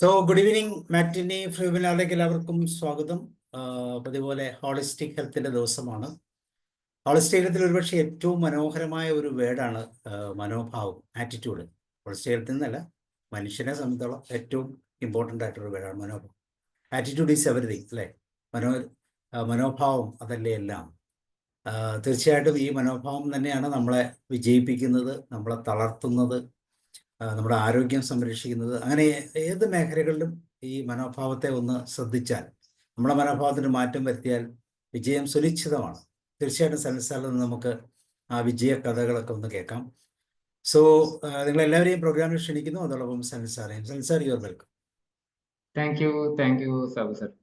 Good evening മാറ്റിനി free വെബിനാറിലേക്ക് എല്ലാവർക്കും സ്വാഗതം. അതുപോലെ ഹോളിസ്റ്റിക് ഹെൽത്തിന്റെ ദിവസമാണ്. ഹോളിസ്റ്റിക് ഹെൽത്തിൽ ഒരുപക്ഷെ ഏറ്റവും മനോഹരമായ ഒരു വേർഡാണ് മനോഭാവം, ആറ്റിറ്റ്യൂഡ്. ഹോളിസ്റ്റിക് ഹെൽത്തിൽ നിന്നല്ല, മനുഷ്യനെ സംബന്ധിച്ചോളം ഏറ്റവും ഇമ്പോർട്ടൻ്റ് ആയിട്ടൊരു വേർഡാണ് മനോഭാവം. ആറ്റിറ്റ്യൂഡ് ഈസ് എവറിതിങ് അല്ലേ? മനോഭാവം അതല്ലേ എല്ലാം. തീർച്ചയായിട്ടും ഈ മനോഭാവം തന്നെയാണ് നമ്മളെ വിജയിപ്പിക്കുന്നത്, നമ്മളെ തളർത്തുന്നത്, നമ്മുടെ ആരോഗ്യം സംരക്ഷിക്കുന്നത്. അങ്ങനെ ഏത് മേഖലകളിലും ഈ മനോഭാവത്തെ ഒന്ന് ശ്രദ്ധിച്ചാൽ, നമ്മുടെ മനോഭാവത്തിന് മാറ്റം വരുത്തിയാൽ വിജയം സുനിശ്ചിതമാണ്. തീർച്ചയായിട്ടും സൻസാറിൽ നിന്ന് നമുക്ക് ആ വിജയ കഥകളൊക്കെ ഒന്ന് കേൾക്കാം. നിങ്ങളെല്ലാവരെയും പ്രോഗ്രാമിൽ ക്ഷണിക്കുന്നു. അതോടൊപ്പം സൻസാർ your welcome. Thank you Sabu sir.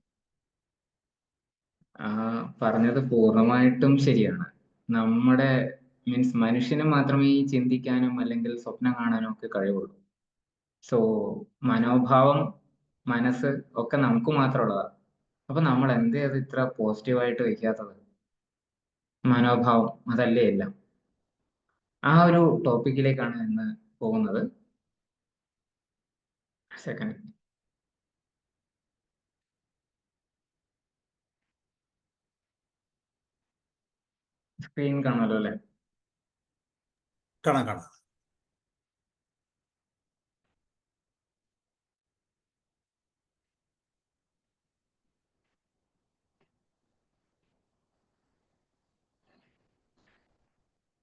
പറഞ്ഞത് പൂർണ്ണമായിട്ടും ശരിയാണ്. നമ്മുടെ മനുഷ്യന് മാത്രമേ ഈ ചിന്തിക്കാനും അല്ലെങ്കിൽ സ്വപ്നം കാണാനും ഒക്കെ കഴിവുള്ളൂ. സോ മനോഭാവം, മനസ്സ് ഒക്കെ നമുക്ക് മാത്രമുള്ളതാണ്. അപ്പൊ നമ്മൾ എന്തേ അത് ഇത്ര പോസിറ്റീവായിട്ട് വെക്കാത്തത്? മനോഭാവം അതല്ലേ എല്ലാം. ആ ഒരു ടോപ്പിക്കിലേക്കാണ് ഇന്ന് പോകുന്നത്. സെക്കൻഡ് സ്ക്രീൻ കാണുമല്ലോ അല്ലെ? കാണാം.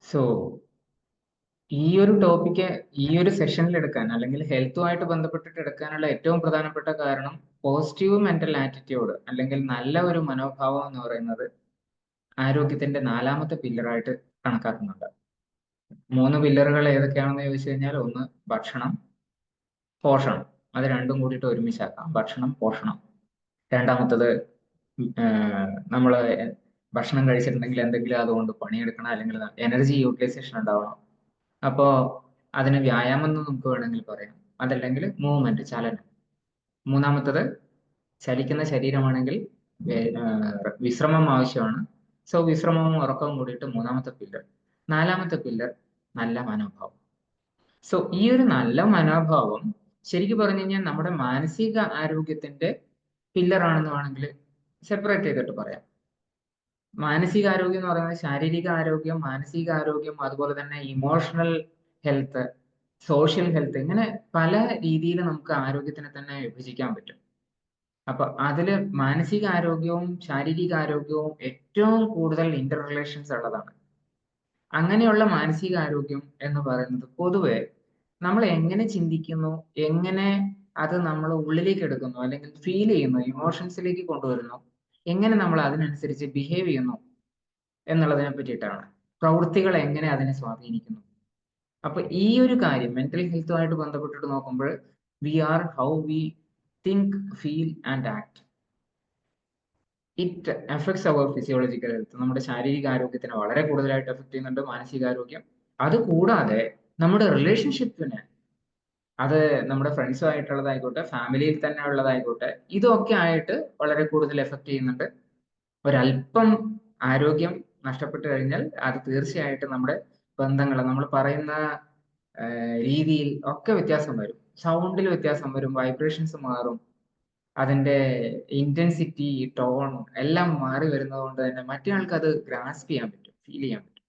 സോ ഈ ഒരു ടോപ്പിക്ക് ഈ ഒരു സെഷനിൽ എടുക്കാൻ അല്ലെങ്കിൽ ഹെൽത്തുമായിട്ട് ബന്ധപ്പെട്ടിട്ട് എടുക്കാനുള്ള ഏറ്റവും പ്രധാനപ്പെട്ട കാരണം പോസിറ്റീവ് മെന്റൽ ആറ്റിറ്റ്യൂഡ് അല്ലെങ്കിൽ നല്ല ഒരു മനോഭാവം എന്ന് പറയുന്നത് ആരോഗ്യത്തിന്റെ 4ാമത്തെ പില്ലറായിട്ട് കണക്കാക്കുന്നുണ്ട്. 3 പില്ലറുകൾ ഏതൊക്കെയാണെന്ന് ചോദിച്ചു കഴിഞ്ഞാൽ, ഒന്ന് ഭക്ഷണം, പോഷണം. അത് രണ്ടും കൂടിയിട്ട് ഒരുമിച്ചാക്കാം. ഭക്ഷണം, പോഷണം. രണ്ടാമത്തത് നമ്മൾ ഭക്ഷണം കഴിച്ചിട്ടുണ്ടെങ്കിൽ എന്തെങ്കിലും അതുകൊണ്ട് പണിയെടുക്കണം, അല്ലെങ്കിൽ എനർജി യൂട്ടിലൈസേഷൻ ഉണ്ടാവണം. അപ്പോ അതിന് വ്യായാമം എന്ന് നമുക്ക് വേണമെങ്കിൽ പറയാം. അതല്ലെങ്കിൽ മൂവ്മെന്റ്, ചലനം. മൂന്നാമത്തത് ചലിക്കുന്ന ശരീരമാണെങ്കിൽ വിശ്രമം ആവശ്യമാണ്. സോ വിശ്രമവും ഉറക്കവും കൂടിയിട്ട് 3ാമത്തെ പില്ലർ. 4ാമത്തെ പില്ലർ നല്ല മനോഭാവം. സോ ഈ ഒരു നല്ല മനോഭാവം ശരിക്കും പറഞ്ഞു കഴിഞ്ഞാൽ നമ്മുടെ മാനസിക ആരോഗ്യത്തിന്റെ പില്ലറാണെന്ന് വേണമെങ്കിൽ സെപ്പറേറ്റ് ചെയ്തിട്ട് പറയാം. മാനസികാരോഗ്യം എന്ന് പറയുന്നത് ശാരീരിക ആരോഗ്യം, മാനസികാരോഗ്യം, അതുപോലെ തന്നെ ഇമോഷണൽ ഹെൽത്ത്, സോഷ്യൽ ഹെൽത്ത്, ഇങ്ങനെ പല രീതിയിൽ നമുക്ക് ആരോഗ്യത്തിനെ തന്നെ വിഭജിക്കാൻ പറ്റും. അപ്പൊ അതില് മാനസികാരോഗ്യവും ശാരീരികാരോഗ്യവും ഏറ്റവും കൂടുതൽ ഇന്റർ റിലേഷൻസ് ഉള്ളതാണ്. അങ്ങനെയുള്ള മാനസികാരോഗ്യം എന്ന് പറയുന്നത് പൊതുവെ നമ്മൾ എങ്ങനെ ചിന്തിക്കുന്നു, എങ്ങനെ അത് നമ്മൾ ഉള്ളിലേക്ക് എടുക്കുന്നു, അല്ലെങ്കിൽ ഫീൽ ചെയ്യുന്നു, ഇമോഷൻസിലേക്ക് കൊണ്ടുവരുന്നു, എങ്ങനെ നമ്മൾ അതിനനുസരിച്ച് ബിഹേവ് ചെയ്യുന്നു എന്നുള്ളതിനെ പറ്റിയിട്ടാണ്. പ്രവൃത്തികൾ എങ്ങനെ അതിനെ സ്വാധീനിക്കുന്നു. അപ്പൊ ഈ ഒരു കാര്യം മെന്റൽ ഹെൽത്തുമായിട്ട് ബന്ധപ്പെട്ടിട്ട് നോക്കുമ്പോൾ we are how we think, feel and act. It affects our physiological health. നമ്മുടെ ശാരീരിക ആരോഗ്യത്തിനെ വളരെ കൂടുതലായിട്ട് എഫക്ട് ചെയ്യുന്നുണ്ട് മാനസികാരോഗ്യം. അതുകൂടാതെ നമ്മുടെ റിലേഷൻഷിപ്പിനെ, അത് നമ്മുടെ ഫ്രണ്ട്സുമായിട്ടുള്ളതായിക്കോട്ടെ, ഫാമിലിയിൽ തന്നെ ഉള്ളതായിക്കോട്ടെ, ഇതൊക്കെ ആയിട്ട് വളരെ കൂടുതൽ എഫക്ട് ചെയ്യുന്നുണ്ട്. ഒരല്പം ആരോഗ്യം നഷ്ടപ്പെട്ടു കഴിഞ്ഞാൽ അത് തീർച്ചയായിട്ടും നമ്മുടെ ബന്ധങ്ങൾ, നമ്മൾ പറയുന്ന രീതിയിൽ ഒക്കെ വ്യത്യാസം വരും. സൗണ്ടിൽ വ്യത്യാസം വരും, വൈബ്രേഷൻസ് മാറും, അതിന്റെ ഇന്റൻസിറ്റി, ടോൺ എല്ലാം മാറി വരുന്നത് കൊണ്ട് തന്നെ മറ്റേ ആൾക്ക് അത് ഗ്രാസ്പ് ചെയ്യാൻ പറ്റും, ഫീൽ ചെയ്യാൻ പറ്റും.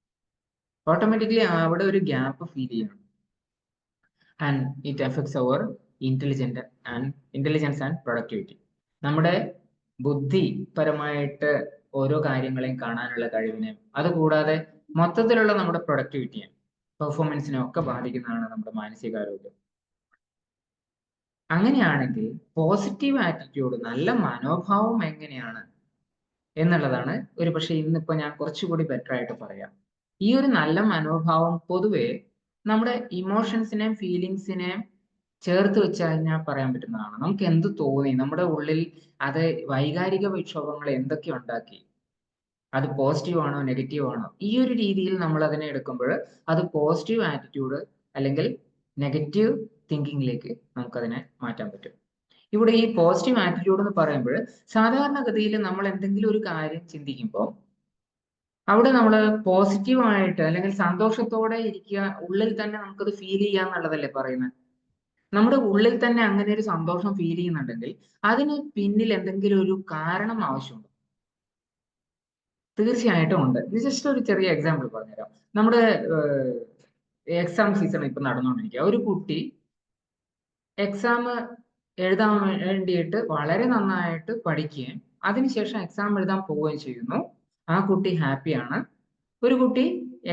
ഓട്ടോമാറ്റിക്കലി അവിടെ ഒരു ഗ്യാപ്പ് ഫീൽ ചെയ്യണം. And it affects our intelligence and productivity. നമ്മുടെ ബുദ്ധിപരമായിട്ട് ഓരോ കാര്യങ്ങളെയും കാണാനുള്ള കഴിവിനെയും, അതുകൂടാതെ മൊത്തത്തിലുള്ള നമ്മുടെ പ്രൊഡക്ടിവിറ്റിയെയും പെർഫോമൻസിനെയും ഒക്കെ ബാധിക്കുന്നതാണ് നമ്മുടെ മാനസികാരോഗ്യം. അങ്ങനെയാണെങ്കിൽ പോസിറ്റീവ് ആറ്റിറ്റ്യൂഡ്, നല്ല മനോഭാവം എങ്ങനെയാണ് എന്നുള്ളതാണ് ഒരു പക്ഷെ ഇന്നിപ്പോ ഞാൻ കുറച്ചുകൂടി ബെറ്റർ ആയിട്ട് പറയാം. ഈ ഒരു നല്ല മനോഭാവം പൊതുവെ നമ്മുടെ ഇമോഷൻസിനെയും ഫീലിങ്സിനെയും ചേർത്ത് വെച്ച് കഴിഞ്ഞാൽ പറയാൻ പറ്റുന്നതാണ്. നമുക്ക് എന്ത് തോന്നി, നമ്മുടെ ഉള്ളിൽ അത് വൈകാരിക വിക്ഷോഭങ്ങൾ എന്തൊക്കെ ഉണ്ടാക്കി, അത് പോസിറ്റീവ് ആണോ നെഗറ്റീവ് ആണോ, ഈ ഒരു രീതിയിൽ നമ്മൾ അതിനെ എടുക്കുമ്പോൾ അത് പോസിറ്റീവ് ആറ്റിറ്റ്യൂഡ് അല്ലെങ്കിൽ നെഗറ്റീവ് തിങ്കിങ്ങിലേക്ക് നമുക്കതിനെ മാറ്റാൻ പറ്റും. ഇവിടെ ഈ പോസിറ്റീവ് ആറ്റിറ്റ്യൂഡ് എന്ന് പറയുമ്പോൾ സാധാരണഗതിയിൽ നമ്മൾ എന്തെങ്കിലും ഒരു കാര്യം ചിന്തിക്കുമ്പോൾ അവിടെ നമ്മൾ പോസിറ്റീവായിട്ട് അല്ലെങ്കിൽ സന്തോഷത്തോടെ ഇരിക്കുക, ഉള്ളിൽ തന്നെ നമുക്കത് ഫീൽ ചെയ്യുക എന്നുള്ളതല്ലേ പറയുന്നത്. നമ്മുടെ ഉള്ളിൽ തന്നെ അങ്ങനെ ഒരു സന്തോഷം ഫീൽ ചെയ്യുന്നുണ്ടെങ്കിൽ അതിന് പിന്നിൽ എന്തെങ്കിലും ഒരു കാരണം ആവശ്യമുണ്ട്. തീർച്ചയായിട്ടും ഉണ്ട്. ഇത് ജസ്റ്റ് ഒരു ചെറിയ എക്സാമ്പിൾ പറഞ്ഞുതരാം. നമ്മുടെ എക്സാം സീസൺ ഇപ്പൊ നടന്നുകൊണ്ടിരിക്കുക. ഒരു കുട്ടി എക്സാം എഴുതാൻ വേണ്ടിയിട്ട് വളരെ നന്നായിട്ട് പഠിക്കുകയും അതിനുശേഷം എക്സാം എഴുതാൻ പോവുകയും ചെയ്യുന്നു. ആ കുട്ടി ഹാപ്പിയാണ്. ഒരു കുട്ടി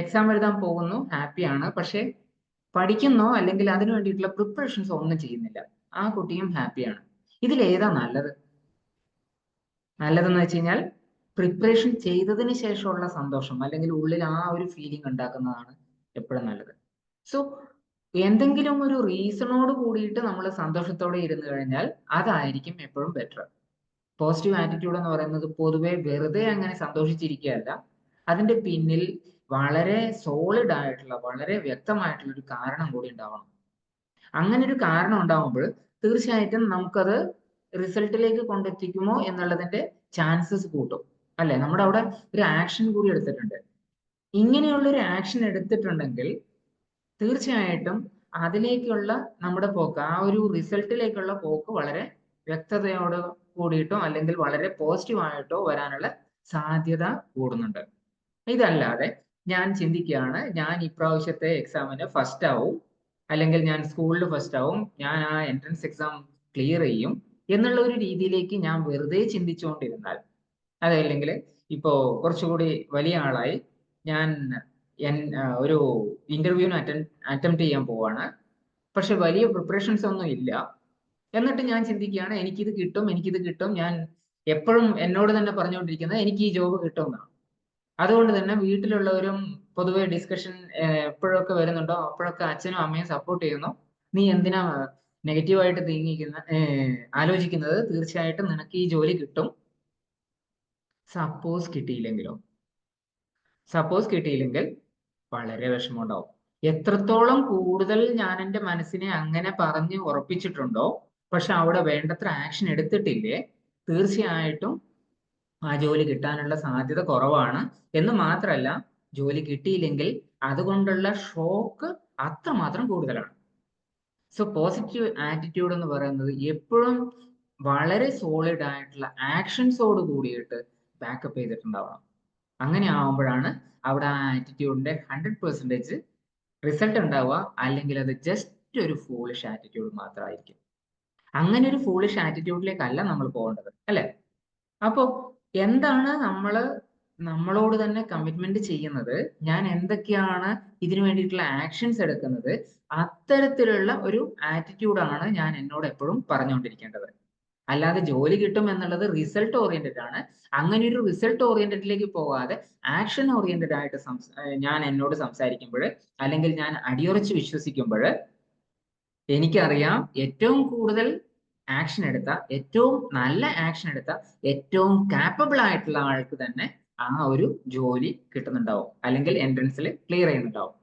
എക്സാം എഴുതാൻ പോകുന്നു, ഹാപ്പിയാണ്. പക്ഷെ പഠിക്കുന്നോ അല്ലെങ്കിൽ അതിനു വേണ്ടിയിട്ടുള്ള പ്രിപ്പറേഷൻസോ ഒന്നും ചെയ്യുന്നില്ല. ആ കുട്ടിയും ഹാപ്പിയാണ്. ഇതിലേതാ നല്ലത്? നല്ലതെന്ന് വെച്ച് കഴിഞ്ഞാൽ പ്രിപ്പറേഷൻ ചെയ്തതിന് ശേഷമുള്ള സന്തോഷം അല്ലെങ്കിൽ ഉള്ളിൽ ആ ഒരു ഫീലിംഗ് ഉണ്ടാക്കുന്നതാണ് എപ്പോഴും നല്ലത്. സോ എന്തെങ്കിലും ഒരു റീസണോട് കൂടിയിട്ട് നമ്മൾ സന്തോഷത്തോടെ ഇരുന്ന് കഴിഞ്ഞാൽ അതായിരിക്കും എപ്പോഴും ബെറ്റർ. പോസിറ്റീവ് ആറ്റിറ്റ്യൂഡ് എന്ന് പറയുന്നത് പൊതുവെ വെറുതെ അങ്ങനെ സന്തോഷിച്ചിരിക്കുകയല്ല, അതിന്റെ പിന്നിൽ വളരെ സോളിഡ് ആയിട്ടുള്ള വളരെ വ്യക്തമായിട്ടുള്ള ഒരു കാരണം കൂടി ഉണ്ടാവണം. അങ്ങനെ ഒരു കാരണം ഉണ്ടാവുമ്പോൾ തീർച്ചയായിട്ടും നമുക്കത് റിസൾട്ടിലേക്ക് കൊണ്ടെത്തിക്കുമോ എന്നുള്ളതിന്റെ ചാൻസസ് കൂട്ടും. അല്ലെ, നമ്മുടെ അവിടെ ഒരു ആക്ഷൻ കൂടി എടുത്തിട്ടുണ്ട്. ഇങ്ങനെയുള്ള ഒരു ആക്ഷൻ എടുത്തിട്ടുണ്ടെങ്കിൽ തീർച്ചയായിട്ടും അതിലേക്കുള്ള നമ്മുടെ പോക്ക്, ആ ഒരു റിസൾട്ടിലേക്കുള്ള പോക്ക് വളരെ വ്യക്തതയോട് കൂടിയിട്ടോ അല്ലെങ്കിൽ വളരെ പോസിറ്റീവ് ആയിട്ടോ വരാനുള്ള സാധ്യത കൂടുന്നുണ്ട്. ഇതല്ലാതെ ഞാൻ ചിന്തിക്കുകയാണ് ഞാൻ ഇപ്രാവശ്യത്തെ എക്സാമിന് ഫസ്റ്റ് ആവും, അല്ലെങ്കിൽ ഞാൻ സ്കൂളിൽ ഫസ്റ്റ് ആവും, ഞാൻ ആ എൻട്രൻസ് എക്സാം ക്ലിയർ ചെയ്യും എന്നുള്ള ഒരു രീതിയിലേക്ക് ഞാൻ വെറുതെ ചിന്തിച്ചുകൊണ്ടിരുന്നാൽ, അതല്ലെങ്കിൽ ഇപ്പോ കുറച്ചുകൂടി വലിയ ആളായി ഞാൻ ഒരു ഇന്റർവ്യൂവിന് അറ്റംപ്റ്റ് ചെയ്യാൻ പോവാണ്, പക്ഷെ വലിയ പ്രിപ്പറേഷൻസ് ഒന്നും ഇല്ല. എന്നിട്ട് ഞാൻ ചിന്തിക്കുകയാണ് എനിക്കിത് കിട്ടും, എനിക്കിത് കിട്ടും. ഞാൻ എപ്പോഴും എന്നോട് തന്നെ പറഞ്ഞുകൊണ്ടിരിക്കുന്നത് എനിക്ക് ഈ ജോബ് കിട്ടുമെന്നാണ്. അതുകൊണ്ട് തന്നെ വീട്ടിലുള്ളവരും പൊതുവെ ഡിസ്കഷൻ എപ്പോഴൊക്കെ വരുന്നുണ്ടോ അപ്പോഴൊക്കെ അച്ഛനും അമ്മയും സപ്പോർട്ട് ചെയ്യുന്നു. നീ എന്തിനാ നെഗറ്റീവായിട്ട് ആലോചിക്കുന്നത്? തീർച്ചയായിട്ടും നിനക്ക് ഈ ജോലി കിട്ടും. സപ്പോസ് കിട്ടിയില്ലെങ്കിലോ? സപ്പോസ് കിട്ടിയില്ലെങ്കിൽ വളരെ വിഷമമുണ്ടാവും. എത്രത്തോളം കൂടുതൽ ഞാൻ എൻ്റെ മനസ്സിനെ അങ്ങനെ പറഞ്ഞ് ഉറപ്പിച്ചിട്ടുണ്ടോ, പക്ഷെ അവിടെ വേണ്ടത്ര ആക്ഷൻ എടുത്തിട്ടില്ലേ, തീർച്ചയായിട്ടും ആ ജോലി കിട്ടാനുള്ള സാധ്യത കുറവാണ്. എന്ന് മാത്രമല്ല, ജോലി കിട്ടിയില്ലെങ്കിൽ അതുകൊണ്ടുള്ള ഷോക്ക് അത്രമാത്രം കൂടുതലാണ്. സോ പോസിറ്റീവ് ആറ്റിറ്റ്യൂഡ് എന്ന് പറയുന്നത് എപ്പോഴും വളരെ സോളിഡ് ആയിട്ടുള്ള ആക്ഷൻസോട് കൂടിയിട്ട് ബാക്കപ്പ് ചെയ്തിട്ടുണ്ടാവണം. അങ്ങനെ ആവുമ്പോഴാണ് അവിടെ ആ ആറ്റിറ്റ്യൂഡിന്റെ 100% റിസൾട്ട് ഉണ്ടാവുക. അല്ലെങ്കിൽ അത് ജസ്റ്റ് ഒരു ഫൂളിഷ് ആറ്റിറ്റ്യൂഡ് മാത്രമായിരിക്കും. അങ്ങനെ ഒരു ഫൂളിഷ് ആറ്റിറ്റ്യൂഡിലേക്കല്ല നമ്മൾ പോകേണ്ടത്, അല്ലെ? അപ്പോ എന്താണ് നമ്മളോട് തന്നെ കമ്മിറ്റ്മെന്റ് ചെയ്യുന്നത്, ഞാൻ എന്തൊക്കെയാണ് ഇതിനു വേണ്ടിയിട്ടുള്ള ആക്ഷൻസ് എടുക്കുന്നത്, അത്തരത്തിലുള്ള ഒരു ആറ്റിറ്റ്യൂഡാണ് ഞാൻ എന്നോട് എപ്പോഴും പറഞ്ഞുകൊണ്ടിരിക്കേണ്ടത്. അല്ലാതെ ജോലി കിട്ടും എന്നുള്ളത് റിസൾട്ട് ഓറിയന്റഡ് ആണ്. അങ്ങനെ ഒരു റിസൾട്ട് ഓറിയന്റഡിലേക്ക് പോകാതെ ആക്ഷൻ ഓറിയന്റഡ് ആയിട്ട് ഞാൻ എന്നോട് സംസാരിക്കുമ്പോൾ, അല്ലെങ്കിൽ ഞാൻ അടിയുറച്ച് വിശ്വസിക്കുമ്പോൾ, എനിക്കറിയാം ഏറ്റവും കൂടുതൽ ആക്ഷൻ എടുത്ത, ഏറ്റവും നല്ല ആക്ഷൻ എടുത്ത, ഏറ്റവും കാപ്പബിൾ ആയിട്ടുള്ള ആൾക്ക് തന്നെ ആ ഒരു ജോലി കിട്ടുന്നുണ്ടാവും, അല്ലെങ്കിൽ എൻട്രൻസിൽ ക്ലിയർ ചെയ്യുന്നുണ്ടാവും,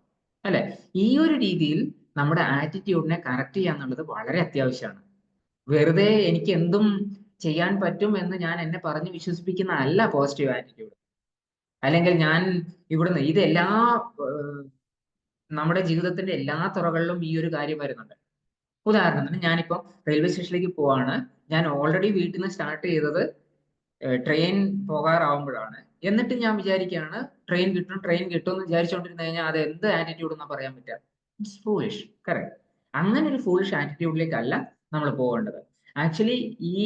അല്ലെ? ഈ ഒരു രീതിയിൽ നമ്മുടെ ആറ്റിറ്റ്യൂഡിനെ കറക്റ്റ് ചെയ്യുക എന്നുള്ളത് വളരെ അത്യാവശ്യമാണ്. വെറുതെ എനിക്ക് എന്തും ചെയ്യാൻ പറ്റും എന്ന് ഞാൻ എന്നെ പറഞ്ഞ് വിശ്വസിപ്പിക്കുന്ന അല്ല പോസിറ്റീവ് ആറ്റിറ്റ്യൂഡ്. അല്ലെങ്കിൽ ഞാൻ ഇവിടുന്ന് ഇതെല്ലാ നമ്മുടെ ജീവിതത്തിന്റെ എല്ലാ തുറകളിലും ഈ ഒരു കാര്യം വരുന്നുണ്ട്. ഉദാഹരണത്തിന് ഞാനിപ്പോ റെയിൽവേ സ്റ്റേഷനിലേക്ക് പോവാണ്. ഞാൻ ഓൾറെഡി വീട്ടിൽ നിന്ന് സ്റ്റാർട്ട് ചെയ്തത് ട്രെയിൻ പോകാറാവുമ്പോഴാണ്. എന്നിട്ട് ഞാൻ വിചാരിക്കുകയാണ് ട്രെയിൻ കിട്ടും ട്രെയിൻ കിട്ടും എന്ന് വിചാരിച്ചുകൊണ്ടിരുന്നു കഴിഞ്ഞാൽ അത് എന്ത് ആറ്റിറ്റ്യൂഡ് എന്നാ പറയാൻ പറ്റുക? It's foolish, correct. അങ്ങനെ ഒരു ഫൂളിഷ് ആറ്റിറ്റ്യൂഡിലേക്കല്ല നമ്മൾ പോകേണ്ടത്. ആക്ച്വലി ഈ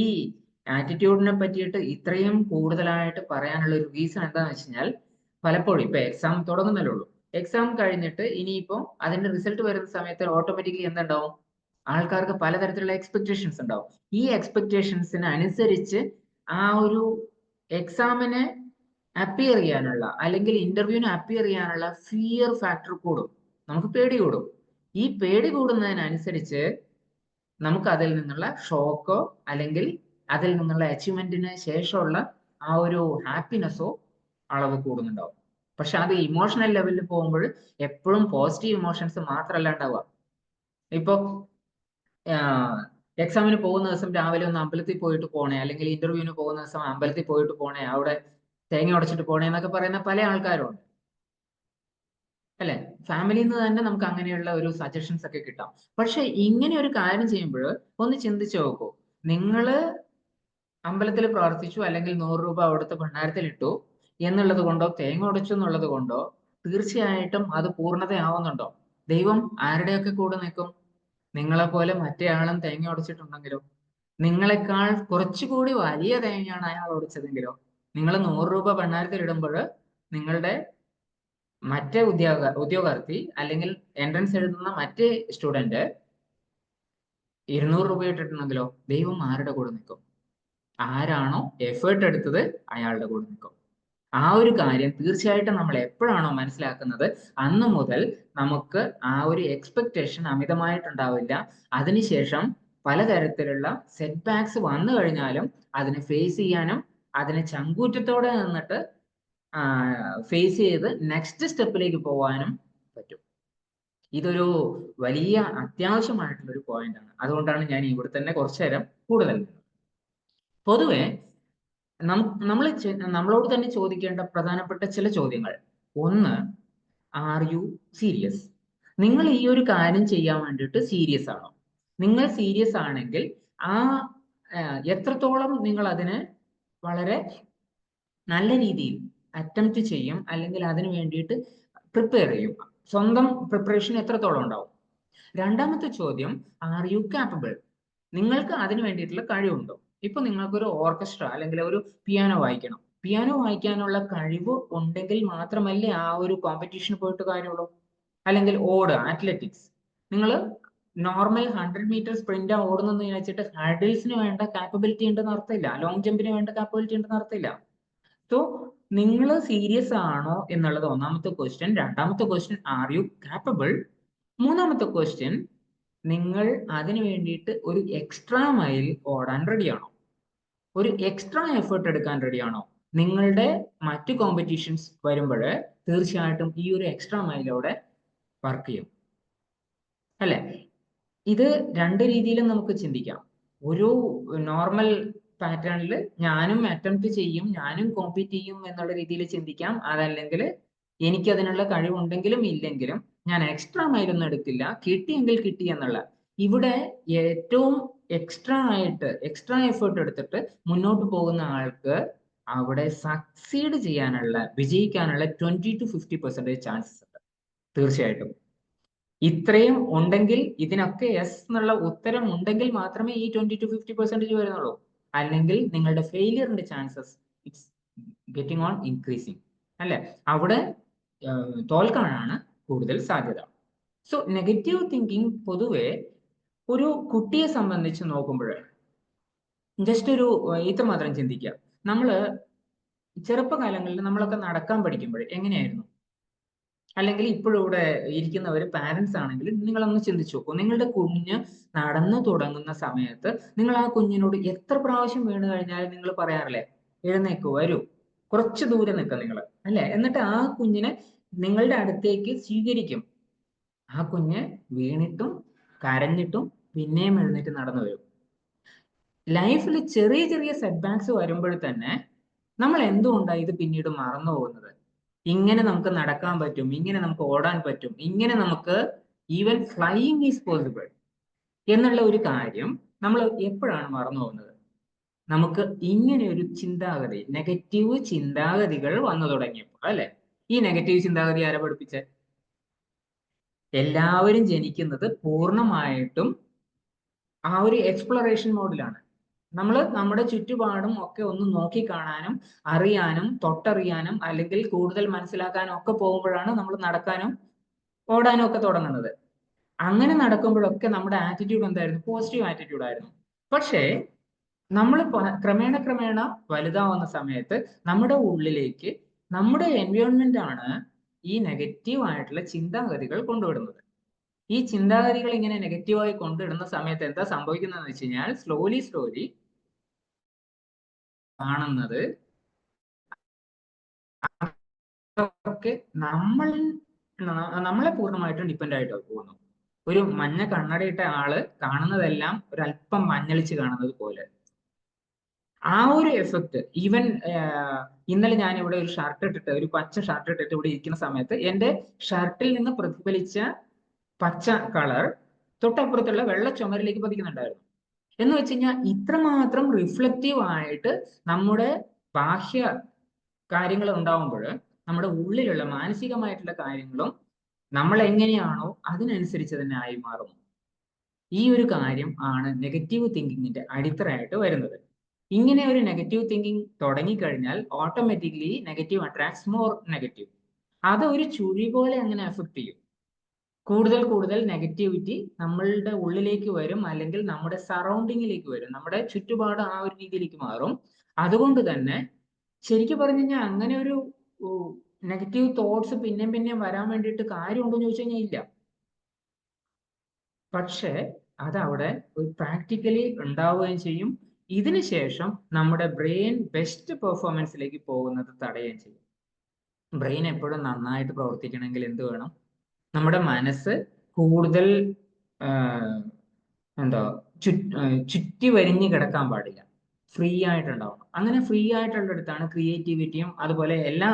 ആറ്റിറ്റ്യൂഡിനെ പറ്റിയിട്ട് ഇത്രയും കൂടുതലായിട്ട് പറയാനുള്ള ഒരു റീസൺ എന്താണെന്ന് വെച്ച് കഴിഞ്ഞാൽ, പലപ്പോഴും ഇപ്പൊ എക്സാം തുടങ്ങുന്നല്ലേ ഉള്ളൂ. എക്സാം കഴിഞ്ഞിട്ട് ഇനിയിപ്പോ അതിന്റെ റിസൾട്ട് വരുന്ന സമയത്ത് ഓട്ടോമാറ്റിക്കലി എന്തുണ്ടാവും? ആൾക്കാർക്ക് പലതരത്തിലുള്ള എക്സ്പെക്ടേഷൻസ് ഉണ്ടാവും. ഈ എക്സ്പെക്ടേഷൻസിന് അനുസരിച്ച് ആ ഒരു എക്സാമിന് അപ്പിയർ ചെയ്യാനുള്ള അല്ലെങ്കിൽ ഇന്റർവ്യൂവിന് അപ്പിയർ ചെയ്യാനുള്ള ഫിയർ ഫാക്ടർ കൂടും. നമുക്ക് പേടി കൂടും. ഈ പേടി കൂടുന്നതിനനുസരിച്ച് നമുക്ക് അതിൽ നിന്നുള്ള ഷോക്കോ അല്ലെങ്കിൽ അതിൽ നിന്നുള്ള അച്ചീവ്മെന്റിന് ശേഷമുള്ള ആ ഒരു ഹാപ്പിനെസ്സോ അളവ് കൂടുന്നുണ്ടാവും. പക്ഷെ അത് ഇമോഷണൽ ലെവലിൽ പോകുമ്പോൾ എപ്പോഴും പോസിറ്റീവ് ഇമോഷൻസ് മാത്രമല്ല ഉണ്ടാവുക. ഇപ്പൊ എക്സാമിന് പോകുന്ന ദിവസം രാവിലെ ഒന്ന് അമ്പലത്തിൽ പോയിട്ട് പോണേ, അല്ലെങ്കിൽ ഇന്റർവ്യൂവിന് പോകുന്ന ദിവസം അമ്പലത്തിൽ പോയിട്ട് പോണേ, അവിടെ തേങ്ങ ഉടച്ചിട്ട് പോണേ എന്നൊക്കെ പറയുന്ന പല ആൾക്കാരുണ്ട്. അല്ലെ? ഫാമിലിയിൽ നിന്ന് തന്നെ നമുക്ക് അങ്ങനെയുള്ള ഒരു സജഷൻസ് ഒക്കെ കിട്ടാം. പക്ഷെ ഇങ്ങനെ ഒരു കാര്യം ചെയ്യുമ്പോൾ ഒന്ന് ചിന്തിച്ചു നോക്കൂ. നിങ്ങള് അമ്പലത്തിൽ പ്രാർത്ഥിച്ചു, അല്ലെങ്കിൽ 100 രൂപ അവിടുത്തെ ഭണ്ഡാരത്തിൽ ഇട്ടു എന്നുള്ളത് കൊണ്ടോ, തേങ്ങ ഉടച്ചു എന്നുള്ളത് കൊണ്ടോ തീർച്ചയായിട്ടും അത് പൂർണ്ണതയാവുന്നുണ്ടോ? ദൈവം ആരുടെയൊക്കെ കൂടെ നിൽക്കും? നിങ്ങളെ പോലെ മറ്റേ ആളും തേങ്ങ ഉടച്ചിട്ടുണ്ടെങ്കിലോ? നിങ്ങളെക്കാൾ കുറച്ചുകൂടി വലിയ തേങ്ങയാണ് അയാൾ ഉടച്ചതെങ്കിലോ? നിങ്ങൾ 100 രൂപ ഭണ്ഡാരത്തിൽ ഇടുമ്പോൾ നിങ്ങളുടെ മറ്റേ ഉദ്യോഗാർത്ഥി അല്ലെങ്കിൽ എൻട്രൻസ് എഴുതുന്ന മറ്റേ സ്റ്റുഡന്റ് 200 രൂപ ഇട്ടിട്ടുണ്ടെങ്കിലോ? ദൈവം ആരുടെ കൂടെ നിൽക്കും? ആരാണോ എഫേർട്ട് എടുത്തത് അയാളുടെ കൂടെ നിൽക്കും. ആ ഒരു കാര്യം തീർച്ചയായിട്ടും നമ്മൾ എപ്പോഴാണോ മനസ്സിലാക്കുന്നത്, അന്ന് മുതൽ നമുക്ക് ആ ഒരു എക്സ്പെക്ടേഷൻ അമിതമായിട്ടുണ്ടാവില്ല. അതിനുശേഷം പലതരത്തിലുള്ള സെറ്റ് ബാക്സ് വന്നു കഴിഞ്ഞാലും അതിനെ ഫേസ് ചെയ്യാനും, അതിനെ ചങ്കൂറ്റത്തോടെ നിന്നിട്ട് ഫേസ് ചെയ്ത് നെക്സ്റ്റ് സ്റ്റെപ്പിലേക്ക് പോകാനും പറ്റും. ഇതൊരു വലിയ അത്യാവശ്യമായിട്ടുള്ള ഒരു പോയിന്റ് ആണ്. അതുകൊണ്ടാണ് ഞാൻ ഇവിടെ തന്നെ കുറച്ചു നേരം കൂടുതൽ. പൊതുവെ നമ്മളോട് തന്നെ ചോദിക്കേണ്ട പ്രധാനപ്പെട്ട ചില ചോദ്യങ്ങൾ. ഒന്ന്, ആർ യു സീരിയസ്? നിങ്ങൾ ഈ ഒരു കാര്യം ചെയ്യാൻ വേണ്ടിയിട്ട് സീരിയസ് ആണോ? നിങ്ങൾ സീരിയസ് ആണെങ്കിൽ ആ എത്രത്തോളം നിങ്ങൾ അതിനെ വളരെ നല്ല രീതിയിൽ അറ്റംപ്റ്റ് ചെയ്യും, അല്ലെങ്കിൽ അതിന് വേണ്ടിയിട്ട് പ്രിപ്പയർ ചെയ്യും? സ്വന്തം പ്രിപ്പറേഷൻ എത്രത്തോളം ഉണ്ടാവും? രണ്ടാമത്തെ ചോദ്യം, ആർ യു കാപ്പബിൾ? നിങ്ങൾക്ക് അതിന് വേണ്ടിയിട്ടുള്ള കഴിവുണ്ടോ? ഇപ്പൊ നിങ്ങൾക്കൊരു ഓർക്കസ്ട്ര അല്ലെങ്കിൽ ഒരു പിയാനോ വായിക്കണം. പിയാനോ വായിക്കാനുള്ള കഴിവ് ഉണ്ടെങ്കിൽ മാത്രമല്ലേ ആ ഒരു കോമ്പറ്റീഷന് പോയിട്ട് കാര്യമുള്ളൂ. അല്ലെങ്കിൽ അത്ലറ്റിക്സ്, നിങ്ങൾ നോർമൽ 100 മീറ്റർ സ്പ്രിന്റ് ഓടുന്നെന്ന് വിചാരിച്ചിട്ട് ഹഡിൽസിന് വേണ്ട കാപ്പബിലിറ്റി ഉണ്ടെന്ന് അർത്ഥമില്ല, ലോങ് ജമ്പിന് വേണ്ട കാപ്പബിലിറ്റി ഉണ്ടെന്ന് അർത്ഥമില്ല. സോ നിങ്ങൾ സീരിയസ് ആണോ എന്നുള്ളത് ഒന്നാമത്തെ ക്വസ്റ്റ്യൻ. രണ്ടാമത്തെ ക്വസ്റ്റ്യൻ, ആർ യു കാപ്പബിൾ? മൂന്നാമത്തെ ക്വസ്റ്റ്യൻ, നിങ്ങൾ അതിന് വേണ്ടിയിട്ട് ഒരു എക്സ്ട്രാ മൈൽ ഓടാൻ റെഡിയാണോ? ഒരു എക്സ്ട്രാ എഫേർട്ട് എടുക്കാൻ റെഡിയാണോ? നിങ്ങളുടെ മറ്റു കോമ്പറ്റീഷൻസ് വരുമ്പോൾ തീർച്ചയായിട്ടും ഈ ഒരു എക്സ്ട്രാ മൈലോടെ വർക്ക് ചെയ്യും, അല്ലെ? ഇത് രണ്ട് രീതിയിലും നമുക്ക് ചിന്തിക്കാം. ഒരു നോർമൽ പാറ്റേണിൽ ഞാനും അറ്റംപ്റ്റ് ചെയ്യും, ഞാനും കോമ്പീറ്റ് ചെയ്യും എന്നുള്ള രീതിയിൽ ചിന്തിക്കാം. അതല്ലെങ്കിൽ എനിക്ക് അതിനുള്ള കഴിവുണ്ടെങ്കിലും ഇല്ലെങ്കിലും ഞാൻ എക്സ്ട്രാ മൈലൊന്നും എടുക്കില്ല, കിട്ടിയെങ്കിൽ കിട്ടി എന്നുള്ള. ഇവിടെ ഏറ്റവും എക്സ്ട്രാ എഫേർട്ട് എടുത്തിട്ട് മുന്നോട്ട് പോകുന്ന ആൾക്ക് അവിടെ സക്സീഡ് വിജയിക്കാനുള്ള 20-50% ചാൻസസ് ഉണ്ട് തീർച്ചയായിട്ടും. ഇത്രയും ഉണ്ടെങ്കിൽ, ഇതിനൊക്കെ യെസ് എന്നുള്ള ഉത്തരം ഉണ്ടെങ്കിൽ മാത്രമേ ഈ 20-50% വരുന്നുള്ളൂ. അല്ലെങ്കിൽ നിങ്ങളുടെ ഫെയിലിയറിന്റെ chances it's getting on increasing, അല്ലെ? അവിടെ തോൽക്കാനാണ് കൂടുതൽ സാധ്യത. സോ നെഗറ്റീവ് തിങ്കിങ് പൊതുവെ ഒരു കുട്ടിയെ സംബന്ധിച്ച് നോക്കുമ്പോൾ ജസ്റ്റ് ഒരു ഇത്രമാത്രം ചിന്തിക്കുക. നമ്മള് ചെറുപ്പകാലങ്ങളിൽ നമ്മളൊക്കെ നടക്കാൻ പഠിക്കുമ്പോൾ എങ്ങനെയായിരുന്നു? അല്ലെങ്കിൽ ഇപ്പോഴും ഇവിടെ ഇരിക്കുന്നവർ പാരന്റ്സ് ആണെങ്കിൽ നിങ്ങളൊന്ന് ചിന്തിച്ചു നോക്കൂ. നിങ്ങളുടെ കുഞ്ഞ് നടന്നു തുടങ്ങുന്ന സമയത്ത് നിങ്ങൾ ആ കുഞ്ഞിനോട് എത്ര പ്രാവശ്യം വീണ് കഴിഞ്ഞാലും നിങ്ങൾ പറയാറില്ലേ, എഴുന്നേക്കൂ, വരൂ, കുറച്ച് ദൂരെ നിൽക്കുക നിങ്ങൾ, അല്ലെ? എന്നിട്ട് ആ കുഞ്ഞിനെ നിങ്ങളുടെ അടുത്തേക്ക് സ്വീകരിക്കും. ആ കുഞ്ഞ് വീണിട്ടും കരഞ്ഞിട്ടും പിന്നെയും എഴുന്നേറ്റ് നടന്നു വരും. ലൈഫിൽ ചെറിയ ചെറിയ സെറ്റ് ബാക്സ് വരുമ്പോൾ തന്നെ നമ്മൾ എന്തുകൊണ്ടാണ് ഇത് പിന്നീട് മറന്നു പോകുന്നത്? ഇങ്ങനെ നമുക്ക് നടക്കാൻ പറ്റും, ഇങ്ങനെ നമുക്ക് ഓടാൻ പറ്റും, ഇങ്ങനെ നമുക്ക് ഈവൻ ഫ്ലൈയിങ് ഈസ് പോസിബിൾ എന്നുള്ള ഒരു കാര്യം നമ്മൾ എപ്പോഴാണ് മറന്നു പോകുന്നത്? നമുക്ക് ഇങ്ങനെ ഒരു ചിന്താഗതി, നെഗറ്റീവ് ചിന്താഗതികൾ വന്നു തുടങ്ങിയപ്പോൾ, അല്ലെ? ഈ നെഗറ്റീവ് ചിന്താഗതി ആരെ പഠിപ്പിച്ചേ? എല്ലാവരും ജനിക്കുന്നത് പൂർണ്ണമായിട്ടും ആ ഒരു എക്സ്പ്ലോറേഷൻ മോഡിലാണ്. നമ്മൾ നമ്മുടെ ചുറ്റുപാടും ഒക്കെ ഒന്ന് നോക്കി കാണാനും അറിയാനും തൊട്ടറിയാനും അല്ലെങ്കിൽ കൂടുതൽ മനസ്സിലാക്കാനും ഒക്കെ പോകുമ്പോഴാണ് നമ്മൾ നടക്കാനും ഓടാനും ഒക്കെ തുടങ്ങുന്നത്. അങ്ങനെ നടക്കുമ്പോഴൊക്കെ നമ്മുടെ ആറ്റിറ്റ്യൂഡ് എന്തായിരുന്നു? പോസിറ്റീവ് ആറ്റിറ്റ്യൂഡ് ആയിരുന്നു. പക്ഷേ നമ്മൾ ക്രമേണ വലുതാവുന്ന സമയത്ത് നമ്മുടെ ഉള്ളിലേക്ക് നമ്മുടെ എൻവയോൺമെന്റ് ആണ് ഈ നെഗറ്റീവ് ആയിട്ടുള്ള ചിന്താഗതികൾ കൊണ്ടുവിടുന്നത്. ഈ ചിന്താഗതികൾ ഇങ്ങനെ നെഗറ്റീവായി കൊണ്ടിടുന്ന സമയത്ത് എന്താ സംഭവിക്കുന്നതെന്ന് വെച്ച് കഴിഞ്ഞാൽ സ്ലോലി കാണുന്നത് ഒക്കെ നമ്മളെ പൂർണ്ണമായിട്ടും ഡിപ്പെൻഡ് ആയിട്ട് പോകുന്നു. ഒരു മഞ്ഞ കണ്ണടയിട്ട ആള് കാണുന്നതെല്ലാം ഒരല്പം മഞ്ഞളിച്ച് കാണുന്നത് പോലെ. ആ ഒരു എഫക്റ്റ് ഈവൻ ഇന്നലെ ഞാൻ ഇവിടെ ഒരു ഷർട്ട് ഇട്ടിട്ട്, ഒരു പച്ച ഷർട്ട് ഇട്ടിട്ട് ഇവിടെ ഇരിക്കുന്ന സമയത്ത് എന്റെ ഷർട്ടിൽ നിന്ന് പ്രതിഫലിച്ച പച്ച കളർ തൊട്ടപ്പുറത്തുള്ള വെള്ള ചുമരിലേക്ക് പതിക്കുന്നുണ്ടായിരുന്നു. എന്ന് വെച്ച് കഴിഞ്ഞാൽ ഇത്രമാത്രം റിഫ്ലക്റ്റീവ് ആയിട്ട് നമ്മുടെ ബാഹ്യ കാര്യങ്ങൾ ഉണ്ടാവുമ്പോൾ നമ്മുടെ ഉള്ളിലുള്ള മാനസികമായിട്ടുള്ള കാര്യങ്ങളും നമ്മൾ എങ്ങനെയാണോ അതിനനുസരിച്ച് തന്നെ ആയി മാറും. ഈ ഒരു കാര്യം ആണ് നെഗറ്റീവ് തിങ്കിങ്ങിന്റെ അടിത്തറയായിട്ട് വരുന്നത്. ഇങ്ങനെ ഒരു നെഗറ്റീവ് തിങ്കിങ് തുടങ്ങിക്കഴിഞ്ഞാൽ automatically negative attracts more negative. അത് ഒരു ചുഴി പോലെ അങ്ങനെ എഫക്ട് ചെയ്യും. കൂടുതൽ കൂടുതൽ നെഗറ്റിവിറ്റി നമ്മളുടെ ഉള്ളിലേക്ക് വരും, അല്ലെങ്കിൽ നമ്മുടെ സറൗണ്ടിങ്ങിലേക്ക് വരും, നമ്മുടെ ചുറ്റുപാട് ആ ഒരു രീതിയിലേക്ക് മാറും. അതുകൊണ്ട് തന്നെ ശരിക്കും പറഞ്ഞു കഴിഞ്ഞാൽ അങ്ങനെ ഒരു നെഗറ്റീവ് തോട്ട്സ് പിന്നെയും പിന്നെയും വരാൻ വേണ്ടിയിട്ട് കാര്യമുണ്ടോ എന്ന് ചോദിച്ചു കഴിഞ്ഞാൽ ഇല്ല. പക്ഷേ അതവിടെ ഒരു പ്രാക്ടിക്കലി ഉണ്ടാവുകയും ചെയ്യും. ഇതിനുശേഷം നമ്മുടെ ബ്രെയിൻ ബെസ്റ്റ് പെർഫോമൻസിലേക്ക് പോകുന്നത് തടയുകയും ചെയ്യും. ബ്രെയിൻ എപ്പോഴും നന്നായിട്ട് പ്രവർത്തിക്കണമെങ്കിൽ എന്ത് വേണം? നമ്മുടെ മനസ്സ് കൂടുതൽ എന്താ ചുറ്റി വരിഞ്ഞ് കിടക്കാൻ പാടില്ല, ഫ്രീ ആയിട്ടുണ്ടാവണം. അങ്ങനെ ഫ്രീ ആയിട്ടുള്ളിടത്താണ് ക്രിയേറ്റിവിറ്റിയും അതുപോലെ എല്ലാ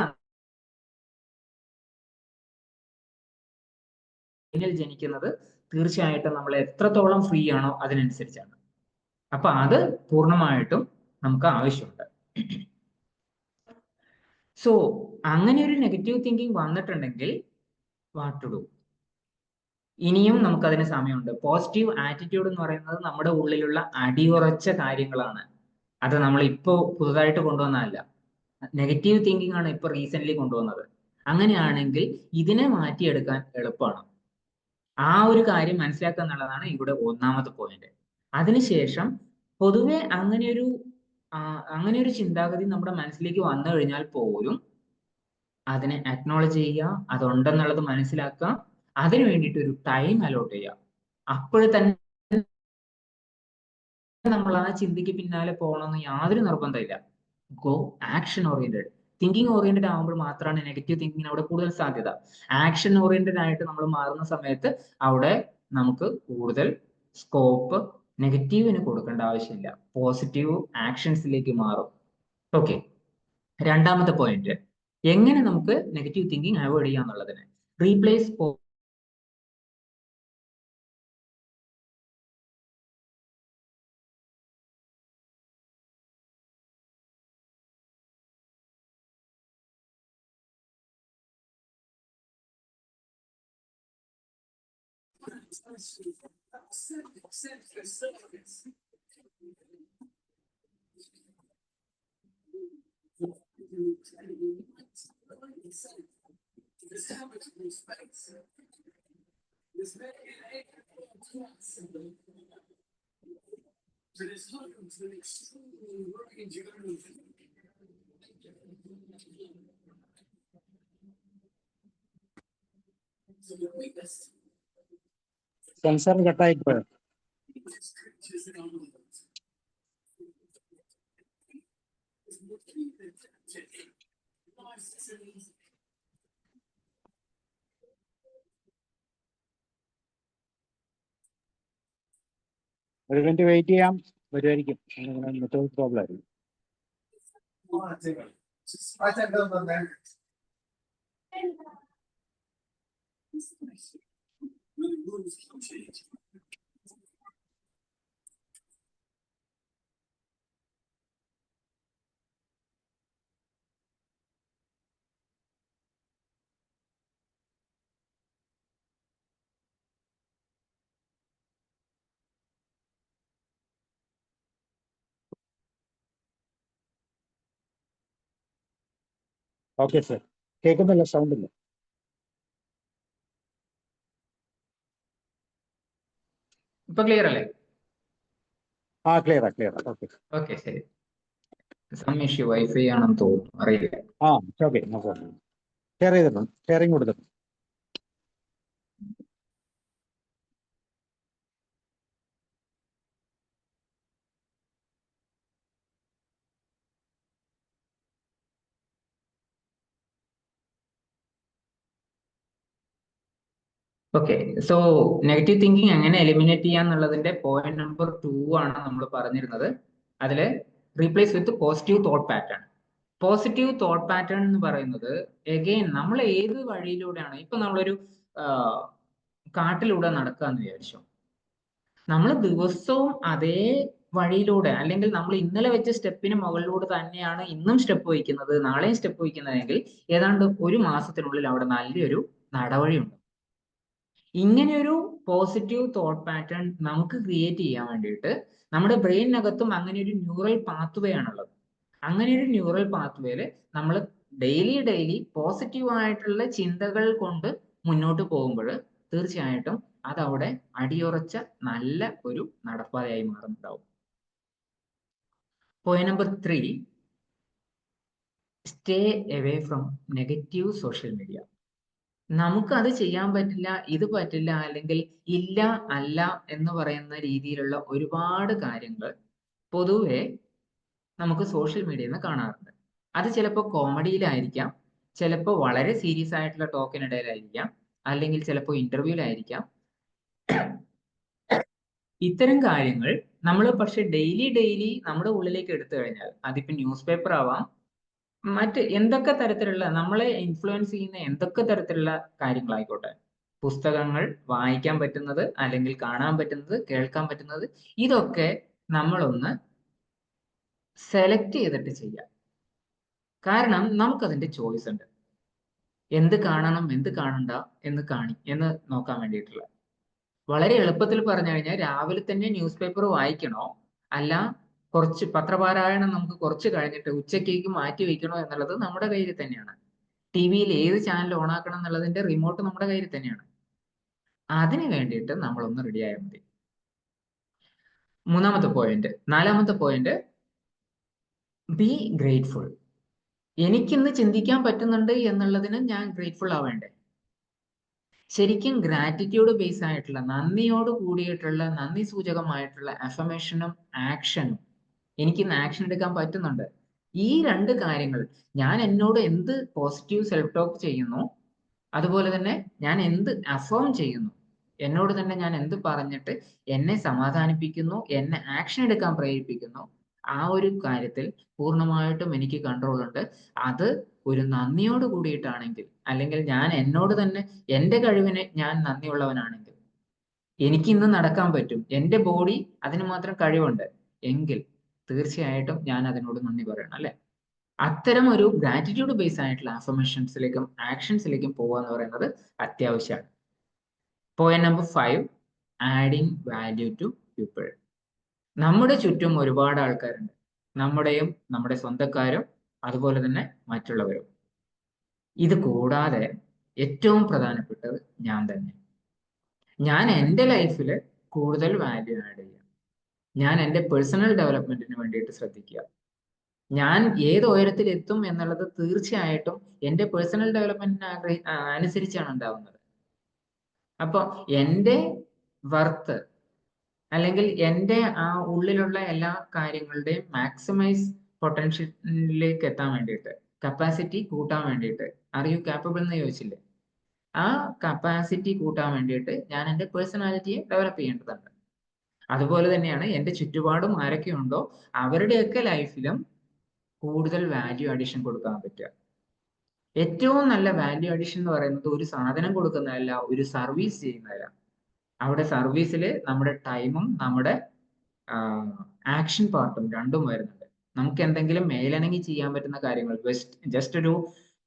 ജനിക്കുന്നത്. തീർച്ചയായിട്ടും നമ്മൾ എത്രത്തോളം ഫ്രീ ആണോ അതിനനുസരിച്ചാണ്. അപ്പൊ അത് പൂർണ്ണമായിട്ടും നമുക്ക് ആവശ്യമുണ്ട്. സോ അങ്ങനെ ഒരു നെഗറ്റീവ് തിങ്കിങ് വന്നിട്ടുണ്ടെങ്കിൽ വാട്ട് ടു ഡു? ഇനിയും നമുക്കതിന് സമയമുണ്ട്. പോസിറ്റീവ് ആറ്റിറ്റ്യൂഡ് എന്ന് പറയുന്നത് നമ്മുടെ ഉള്ളിലുള്ള അടിയുറച്ച കാര്യങ്ങളാണ്. അത് നമ്മൾ ഇപ്പോൾ പുതുതായിട്ട് കൊണ്ടുവന്നതല്ല. നെഗറ്റീവ് തിങ്കിങ് ആണ് ഇപ്പൊ റീസെന്റ് കൊണ്ടുവന്നത്. അങ്ങനെയാണെങ്കിൽ ഇതിനെ മാറ്റിയെടുക്കാൻ എളുപ്പമാണ്. ആ ഒരു കാര്യം മനസ്സിലാക്കുക എന്നുള്ളതാണ് ഇവിടെ ഒന്നാമത്തെ പോയിന്റ്. അതിനുശേഷം പൊതുവെ അങ്ങനെ ഒരു ചിന്താഗതി നമ്മുടെ മനസ്സിലേക്ക് വന്നു കഴിഞ്ഞാൽ പോലും അതിനെ അക്നോളജ് ചെയ്യുക, അതുണ്ടെന്നുള്ളത് മനസ്സിലാക്കുക, അതിനു വേണ്ടിയിട്ട് ഒരു ടൈം അലോട്ട് ചെയ്യുക. അപ്പോൾ തന്നെ നമ്മൾ ആ ചിന്തയ്ക്ക് പിന്നാലെ പോകണമെന്ന് യാതൊരു നിർബന്ധമില്ല. Go action oriented. Thinking oriented ആകുമ്പോൾ മാത്രമാണ് നെഗറ്റീവ് തിങ്കിങ്ങിന് അവിടെ കൂടുതൽ സാധ്യത. ആക്ഷൻ ഓറിയന്റഡ് ആയിട്ട് നമ്മൾ മാറുന്ന സമയത്ത് അവിടെ നമുക്ക് കൂടുതൽ സ്കോപ്പ് നെഗറ്റീവിന് കൊടുക്കേണ്ട ആവശ്യമില്ല, പോസിറ്റീവ് ആക്ഷൻസിലേക്ക് മാറും. ഓക്കെ, രണ്ടാമത്തെ പോയിന്റ്, എങ്ങനെ നമുക്ക് നെഗറ്റീവ് തിങ്കിങ് അവോയ്ഡ് ചെയ്യാം എന്നുള്ളതിന്. റീപ്ലേസ് സെൻസർ കട്ടായി പോയോ? ഒരു മിനിറ്റ് വെയിറ്റ് ചെയ്യാം, വരുമായിരിക്കും. നെറ്റ്വർക്ക് പ്രോബ്ലം ആയിരിക്കും. ഓക്കെ സർ, കേൾക്കുന്നില്ല, സൗണ്ട് ഇല്ല. ഇപ്പൊ ക്ലിയർ അല്ലേ? ആ ക്ലിയറാ ക്ലിയറാ. ഓക്കെ ഓക്കെ, ശരി. സം ഇഷ്യൂ വൈഫൈ ആണെന്ന് തോന്നുന്നു, അറിയില്ല. ആ ഓക്കെ, നോ പ്രോബ്ലം. ഷെയർ ചെയ്തിട്ടുണ്ട്, ഷെയറിങ് കൊടുത്തിട്ടുണ്ട്. ഓക്കെ, സോ നെഗറ്റീവ് തിങ്കിങ് എങ്ങനെ എലിമിനേറ്റ് ചെയ്യാന്നുള്ളതിന്റെ പോയിന്റ് നമ്പർ 2 ആണ് നമ്മൾ പറഞ്ഞിരുന്നത്. അതില് റീപ്ലേസ് വിത്ത് positive thought pattern. Positive thought pattern എന്ന് പറയുന്നത് എഗെയിൻ നമ്മൾ ഏത് വഴിയിലൂടെയാണ്, ഇപ്പൊ നമ്മളൊരു കാട്ടിലൂടെ നടക്കാന്ന് വിചാരിച്ചു, നമ്മൾ ദിവസവും അതേ വഴിയിലൂടെ അല്ലെങ്കിൽ നമ്മൾ ഇന്നലെ വെച്ച സ്റ്റെപ്പിന് മുകളിലൂടെ തന്നെയാണ് ഇന്നും സ്റ്റെപ്പ് വയ്ക്കുന്നത്, നാളെയും സ്റ്റെപ്പ് വയ്ക്കുന്നതെങ്കിൽ ഏതാണ്ട് ഒരു മാസത്തിനുള്ളിൽ അവിടെ നല്ലൊരു നടവഴിയുണ്ട്. ഇങ്ങനെയൊരു പോസിറ്റീവ് തോട്ട് പാറ്റേൺ നമുക്ക് ക്രിയേറ്റ് ചെയ്യാൻ വേണ്ടിയിട്ട് നമ്മുടെ ബ്രെയിനകത്തും അങ്ങനെ ഒരു ന്യൂറൽ പാത്വേ ആണുള്ളത്. അങ്ങനെ ഒരു ന്യൂറൽ പാത്വേയില് നമ്മൾ ഡെയിലി പോസിറ്റീവ് ആയിട്ടുള്ള ചിന്തകൾ കൊണ്ട് മുന്നോട്ട് പോകുമ്പോൾ തീർച്ചയായിട്ടും അതവിടെ അടിയുറച്ച നല്ല ഒരു നടപ്പാതയായി മാറുന്നുണ്ടാവും. Point number 3, stay away from negative social media. നമുക്ക് അത് ചെയ്യാൻ പറ്റില്ല, ഇത് പറ്റില്ല, അല്ലെങ്കിൽ ഇല്ല അല്ല എന്ന് പറയുന്ന രീതിയിലുള്ള ഒരുപാട് കാര്യങ്ങൾ പൊതുവെ നമുക്ക് സോഷ്യൽ മീഡിയയിൽ നിന്ന് കാണാറുണ്ട്. അത് ചിലപ്പോൾ കോമഡിയിലായിരിക്കാം, ചിലപ്പോൾ വളരെ സീരിയസ് ആയിട്ടുള്ള ടോക്കിനിടയിലായിരിക്കാം, അല്ലെങ്കിൽ ചിലപ്പോൾ ഇന്റർവ്യൂലായിരിക്കാം. ഇത്തരം കാര്യങ്ങൾ നമ്മൾ പക്ഷെ ഡെയിലി നമ്മുടെ ഉള്ളിലേക്ക് എടുത്തു കഴിഞ്ഞാൽ അതിപ്പോ ന്യൂസ് പേപ്പർ ആവാം, മറ്റ് എന്തൊക്കെ തരത്തിലുള്ള നമ്മളെ ഇൻഫ്ലുവൻസ് ചെയ്യുന്ന എന്തൊക്കെ തരത്തിലുള്ള കാര്യങ്ങളായിക്കോട്ടെ, പുസ്തകങ്ങൾ വായിക്കാൻ പറ്റുന്നത്, അല്ലെങ്കിൽ കാണാൻ പറ്റുന്നത്, കേൾക്കാൻ പറ്റുന്നത്, ഇതൊക്കെ നമ്മളൊന്ന് സെലക്ട് ചെയ്തിട്ട് ചെയ്യാം. കാരണം നമുക്കതിന്റെ ചോയ്സ് ഉണ്ട്, എന്ത് കാണണം എന്ത് കാണണ്ട എന്ന് നോക്കാൻ വേണ്ടിയിട്ടുള്ള. വളരെ എളുപ്പത്തിൽ പറഞ്ഞു കഴിഞ്ഞാൽ രാവിലെ തന്നെ ന്യൂസ് പേപ്പർ വായിക്കണോ, അല്ല കുറച്ച് പത്രപാരായണം നമുക്ക് കുറച്ച് കഴിഞ്ഞിട്ട് ഉച്ചക്കേക്ക് മാറ്റി വെക്കണോ എന്നുള്ളത് നമ്മുടെ കയ്യിൽ തന്നെയാണ്. ടിവിയിൽ ഏത് ചാനൽ ഓണാക്കണം എന്നുള്ളതിന്റെ റിമോട്ട് നമ്മുടെ കയ്യിൽ തന്നെയാണ്. അതിന് വേണ്ടിയിട്ട് നമ്മളൊന്ന് റെഡി ആയാൽ മതി. നാലാമത്തെ പോയിന്റ്, ബി ഗ്രേറ്റ്ഫുൾ. എനിക്കിന്ന് ചിന്തിക്കാൻ പറ്റുന്നുണ്ട് എന്നുള്ളതിന് ഞാൻ ഗ്രേറ്റ്ഫുൾ ആവേണ്ടേ? ശരിക്കും ഗ്രാറ്റിറ്റ്യൂഡ് ബേസ് ആയിട്ടുള്ള, നന്ദിയോട് കൂടിയിട്ടുള്ള, നന്ദി സൂചകമായിട്ടുള്ള അഫർമേഷനും ആക്ഷനും, എനിക്കിന്ന് ആക്ഷൻ എടുക്കാൻ പറ്റുന്നുണ്ട്. ഈ രണ്ട് കാര്യങ്ങൾ, ഞാൻ എന്നോട് എന്ത് പോസിറ്റീവ് സെൽഫ് ടോക്ക് ചെയ്യുന്നു, അതുപോലെ തന്നെ ഞാൻ എന്ത് അഫേം ചെയ്യുന്നു, എന്നോട് തന്നെ ഞാൻ എന്ത് പറഞ്ഞിട്ട് എന്നെ സമാധാനിപ്പിക്കുന്നു, എന്നെ ആക്ഷൻ എടുക്കാൻ പ്രേരിപ്പിക്കുന്നു, ആ ഒരു കാര്യത്തിൽ പൂർണ്ണമായിട്ടും എനിക്ക് കൺട്രോൾ ഉണ്ട്. അത് ഒരു നന്ദിയോട് കൂടിയിട്ടാണെങ്കിൽ, അല്ലെങ്കിൽ ഞാൻ എന്നോട് തന്നെ എൻ്റെ കഴിവിന് ഞാൻ നന്ദിയുള്ളവനാണെങ്കിൽ, എനിക്ക് ഇന്ന് നടക്കാൻ പറ്റും, എൻ്റെ ബോഡി അതിന് മാത്രം കഴിവുണ്ട് എങ്കിൽ തീർച്ചയായിട്ടും ഞാൻ അതിനോട് നന്ദി പറയണം, അല്ലെ? അത്തരം ഒരു ഗ്രാറ്റിറ്റ്യൂഡ് ബേസ് ആയിട്ടുള്ള അഫർമേഷൻസിലേക്കും ആക്ഷൻസിലേക്കും പോകുക എന്ന് പറയുന്നത് അത്യാവശ്യമാണ്. Point number 5, adding value to people. നമ്മുടെ ചുറ്റും ഒരുപാട് ആൾക്കാരുണ്ട്, നമ്മുടെയും നമ്മുടെ സ്വന്തക്കാരും അതുപോലെ തന്നെ മറ്റുള്ളവരും. ഇത് കൂടാതെ ഏറ്റവും പ്രധാനപ്പെട്ടത് ഞാൻ തന്നെ. ഞാൻ എൻ്റെ ലൈഫിൽ കൂടുതൽ വാല്യൂ ആഡ് ചെയ്യാം. ഞാൻ എൻ്റെ പേഴ്സണൽ ഡെവലപ്മെന്റിന് വേണ്ടിയിട്ട് ശ്രദ്ധിക്കുക. ഞാൻ ഏത് ഉയരത്തിൽ എത്തും എന്നുള്ളത് തീർച്ചയായിട്ടും എൻ്റെ പേഴ്സണൽ ഡെവലപ്മെന്റിന് അനുസരിച്ചാണ് ഉണ്ടാവുന്നത്. അപ്പൊ എൻ്റെ വർത്ത് അല്ലെങ്കിൽ എൻ്റെ ആ ഉള്ളിലുള്ള എല്ലാ കാര്യങ്ങളുടെയും മാക്സിമൈസ് പൊട്ടൻഷ്യലിലേക്ക് എത്താൻ വേണ്ടിയിട്ട്, കപ്പാസിറ്റി കൂട്ടാൻ വേണ്ടിയിട്ട്, ആർ യു കാപ്പബിൾ എന്ന് ചോദിച്ചില്ലേ, ആ കപ്പാസിറ്റി കൂട്ടാൻ വേണ്ടിയിട്ട് ഞാൻ എൻ്റെ പേഴ്സണാലിറ്റിയെ ഡെവലപ്പ് ചെയ്യേണ്ടതുണ്ട്. അതുപോലെ തന്നെയാണ് എൻ്റെ ചുറ്റുപാടും ആരൊക്കെയുണ്ടോ അവരുടെയൊക്കെ ലൈഫിലും കൂടുതൽ വാല്യൂ അഡീഷൻ കൊടുക്കാൻ പറ്റുക. ഏറ്റവും നല്ല വാല്യൂ അഡീഷൻ എന്ന് പറയുന്നത് ഒരു സാധനം കൊടുക്കുന്നതല്ല, ഒരു സർവീസ് ചെയ്യുന്നതല്ല. അവിടെ സർവീസിൽ നമ്മുടെ ടൈമും നമ്മുടെ ആക്ഷൻ പാർട്ടും രണ്ടും വരുന്നുണ്ട്. നമുക്ക് എന്തെങ്കിലും മേലനങ്ങി ചെയ്യാൻ പറ്റുന്ന കാര്യങ്ങൾ, ജസ്റ്റ് ഒരു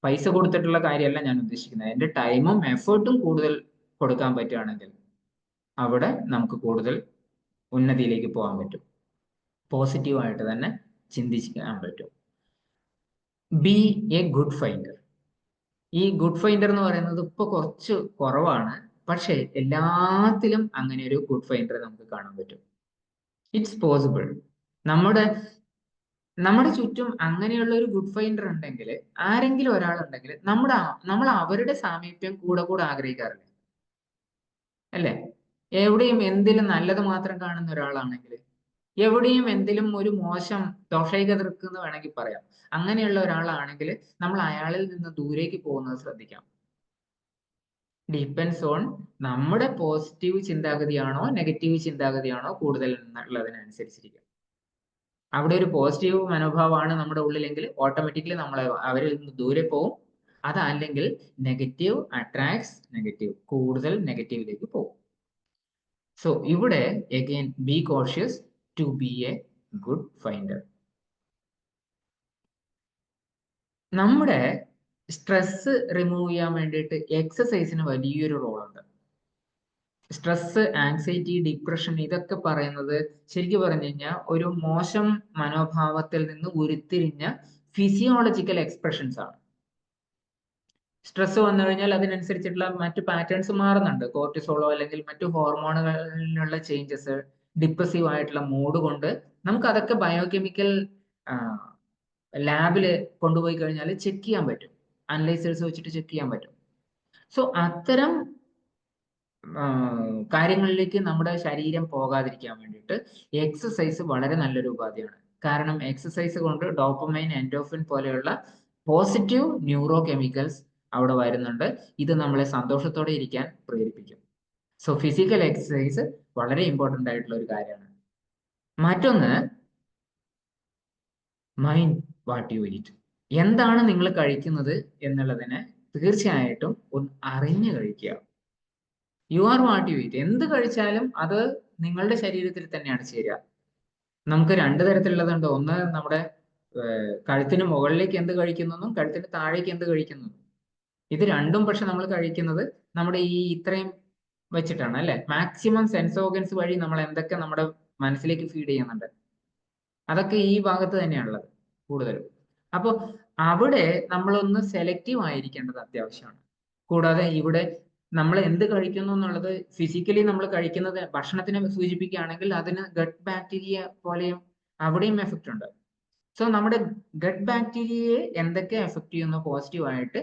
പൈസ കൊടുത്തിട്ടുള്ള കാര്യമല്ല ഞാൻ ഉദ്ദേശിക്കുന്നത്. എൻ്റെ ടൈമും എഫേർട്ടും കൂടുതൽ കൊടുക്കാൻ പറ്റുകയാണെങ്കിൽ അവിടെ നമുക്ക് കൂടുതൽ ഉന്നതിയിലേക്ക് പോകാൻ പറ്റും, പോസിറ്റീവായിട്ട് തന്നെ ചിന്തിക്കാൻ പറ്റും. B a good finder. ഈ ഗുഡ് ഫൈൻഡർ എന്ന് പറയുന്നത് ഇപ്പൊ കുറച്ച് കുറവാണ്, പക്ഷേ എല്ലാത്തിലും അങ്ങനെ ഒരു ഗുഡ് ഫൈൻഡർ നമുക്ക് കാണാൻ പറ്റും. It's possible. നമ്മുടെ ചുറ്റും അങ്ങനെയുള്ള ഒരു ഗുഡ് ഫൈൻഡർ ഉണ്ടെങ്കിൽ, ആരെങ്കിലും ഒരാളുണ്ടെങ്കിൽ നമ്മൾ അവരുടെ സാമീപ്യം കൂടെ ആഗ്രഹിക്കാറില്ല, അല്ലേ? എവിടെയും എന്തിലും നല്ലത് മാത്രം കാണുന്ന ഒരാളാണെങ്കിൽ, എവിടെയും എന്തിലും ഒരു മോശം ദോഷൈക ദൃക്ക് എന്ന് വേണമെങ്കിൽ പറയാം, അങ്ങനെയുള്ള ഒരാളാണെങ്കിൽ നമ്മൾ അയാളിൽ നിന്ന് ദൂരേക്ക് പോകുന്നത് ശ്രദ്ധിക്കാം. ഡിപ്പെൻസ് ഓൺ നമ്മുടെ പോസിറ്റീവ് ചിന്താഗതിയാണോ നെഗറ്റീവ് ചിന്താഗതിയാണോ കൂടുതൽ എന്നുള്ളതിനനുസരിച്ചിരിക്കും. അവിടെ ഒരു പോസിറ്റീവ് മനോഭാവമാണ് നമ്മുടെ ഉള്ളിലെങ്കിൽ ഓട്ടോമാറ്റിക്കലി നമ്മൾ അവരിൽ നിന്ന് ദൂരെ പോകും. അതല്ലെങ്കിൽ നെഗറ്റീവ് അട്രാക്ട്സ് നെഗറ്റീവ്, കൂടുതൽ നെഗറ്റീവിലേക്ക് പോകും. സോ ഇവിടെ again be cautious to be a good finder. നമ്മുടെ സ്ട്രെസ് റിമൂവ് ചെയ്യാൻ വേണ്ടിയിട്ട് എക്സസൈസിന് വലിയൊരു റോളുണ്ട്. സ്ട്രെസ്, ആങ്സൈറ്റി, ഡിപ്രഷൻ ഇതൊക്കെ പറയുന്നത് ശരിക്കും പറഞ്ഞു കഴിഞ്ഞാൽ ഒരു മോശം മനോഭാവത്തിൽ നിന്ന് ഉരുത്തിരിഞ്ഞ ഫിസിയോളജിക്കൽ എക്സ്പ്രഷൻസ് ആണ്. സ്ട്രെസ് വന്നു കഴിഞ്ഞാൽ അതിനനുസരിച്ചിട്ടുള്ള മറ്റു പാറ്റേൺസ് മാറുന്നുണ്ട്. കോർട്ടിസോളോ അല്ലെങ്കിൽ മറ്റു ഹോർമോണുകളിലുള്ള ചേഞ്ചസ്, ഡിപ്രസീവ് ആയിട്ടുള്ള മൂഡ് കൊണ്ട് നമുക്ക് അതൊക്കെ ബയോകെമിക്കൽ ലാബിൽ കൊണ്ടുപോയി കഴിഞ്ഞാൽ ചെക്ക് ചെയ്യാൻ പറ്റും. അനലൈസേഴ്സ് വെച്ചിട്ട് ചെക്ക് ചെയ്യാൻ പറ്റും. സോ അത്തരം കാര്യങ്ങളിലേക്ക് നമ്മുടെ ശരീരം പോകാതിരിക്കാൻ വേണ്ടിയിട്ട് എക്സസൈസ് വളരെ നല്ലൊരു ഉപാധിയാണ്. കാരണം എക്സസൈസ് കൊണ്ട് ഡോപ്പമൈൻ, എൻഡോർഫിൻ പോലെയുള്ള പോസിറ്റീവ് ന്യൂറോ കെമിക്കൽസ് അവിടെ വരുന്നുണ്ട്. ഇത് നമ്മളെ സന്തോഷത്തോടെ ഇരിക്കാൻ പ്രേരിപ്പിക്കും. സോ ഫിസിക്കൽ എക്സസൈസ് വളരെ ഇമ്പോർട്ടൻ്റ് ആയിട്ടുള്ള ഒരു കാര്യമാണ്. മറ്റൊന്ന്, മൈൻഡ് വാട്ട് യു ഈറ്റ്. എന്താണ് നിങ്ങൾ കഴിക്കുന്നത് എന്നുള്ളതിനെ തീർച്ചയായിട്ടും ഒന്ന് അറിഞ്ഞു കഴിക്കുക. You are what you eat. എന്ത് കഴിച്ചാലും അത് നിങ്ങളുടെ ശരീരത്തിൽ തന്നെയാണ് ചേരുക. നമുക്ക് രണ്ട് തരത്തിലുള്ളതുണ്ട്. ഒന്ന് നമ്മുടെ കഴുത്തിന് മുകളിലേക്ക് എന്ത് കഴിക്കുന്നതും കഴുത്തിന് താഴേക്ക് എന്ത് കഴിക്കുന്നതും. ഇത് രണ്ടും പക്ഷെ നമ്മൾ കഴിക്കുന്നത് നമ്മുടെ ഈ ഇത്രയും വെച്ചിട്ടാണ് അല്ലെ. മാക്സിമം സെൻസ് ഓർഗൻസ് വഴി നമ്മൾ എന്തൊക്കെ നമ്മുടെ മനസ്സിലേക്ക് ഫീഡ് ചെയ്യുന്നുണ്ട് അതൊക്കെ ഈ ഭാഗത്ത് തന്നെയാണുള്ളത് കൂടുതലും. അപ്പോൾ അവിടെ നമ്മളൊന്ന് സെലക്റ്റീവ് ആയിരിക്കേണ്ടത് അത്യാവശ്യമാണ്. കൂടാതെ ഇവിടെ നമ്മൾ എന്ത് കഴിക്കുന്നു എന്നുള്ളത് ഫിസിക്കലി നമ്മൾ കഴിക്കുന്നത് ഭക്ഷണത്തിനെ സൂചിപ്പിക്കുകയാണെങ്കിൽ അതിന് ഗട്ട് ബാക്ടീരിയ പോലെയും അവിടെയും എഫക്റ്റ് ഉണ്ട്. സോ നമ്മുടെ ഗട്ട് ബാക്ടീരിയയെ എന്തൊക്കെ എഫക്ട് ചെയ്യുന്നു പോസിറ്റീവായിട്ട്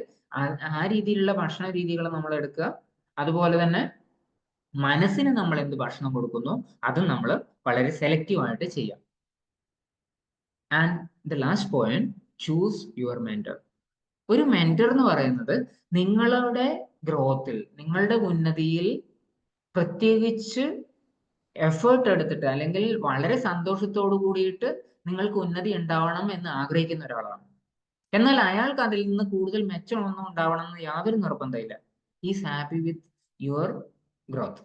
ആ രീതിയിലുള്ള ഭക്ഷണ രീതികൾ നമ്മൾ എടുക്കുക. അതുപോലെ തന്നെ മനസ്സിന് നമ്മൾ എന്ത് ഭക്ഷണം കൊടുക്കുന്നു അതും നമ്മൾ വളരെ സെലക്റ്റീവ് ആയിട്ട് ചെയ്യാം. And the last point, choose your mentor. ഒരു മെന്റർ എന്ന് പറയുന്നത് നിങ്ങളുടെ ഗ്രോത്തിൽ, നിങ്ങളുടെ ഉന്നതിയിൽ പ്രത്യേകിച്ച് എഫേർട്ട് എടുത്തിട്ട് അല്ലെങ്കിൽ വളരെ സന്തോഷത്തോടു കൂടിയിട്ട് നിങ്ങൾക്ക് ഉന്നതി ഉണ്ടാവണം എന്ന് ആഗ്രഹിക്കുന്ന ഒരാളാണ്. എന്നാൽ അയാൾക്ക് അതിൽ നിന്ന് കൂടുതൽ മെച്ചമൊന്നും ഉണ്ടാവണം എന്ന് യാതൊരു നിർബന്ധമില്ല. Is happy with your growth.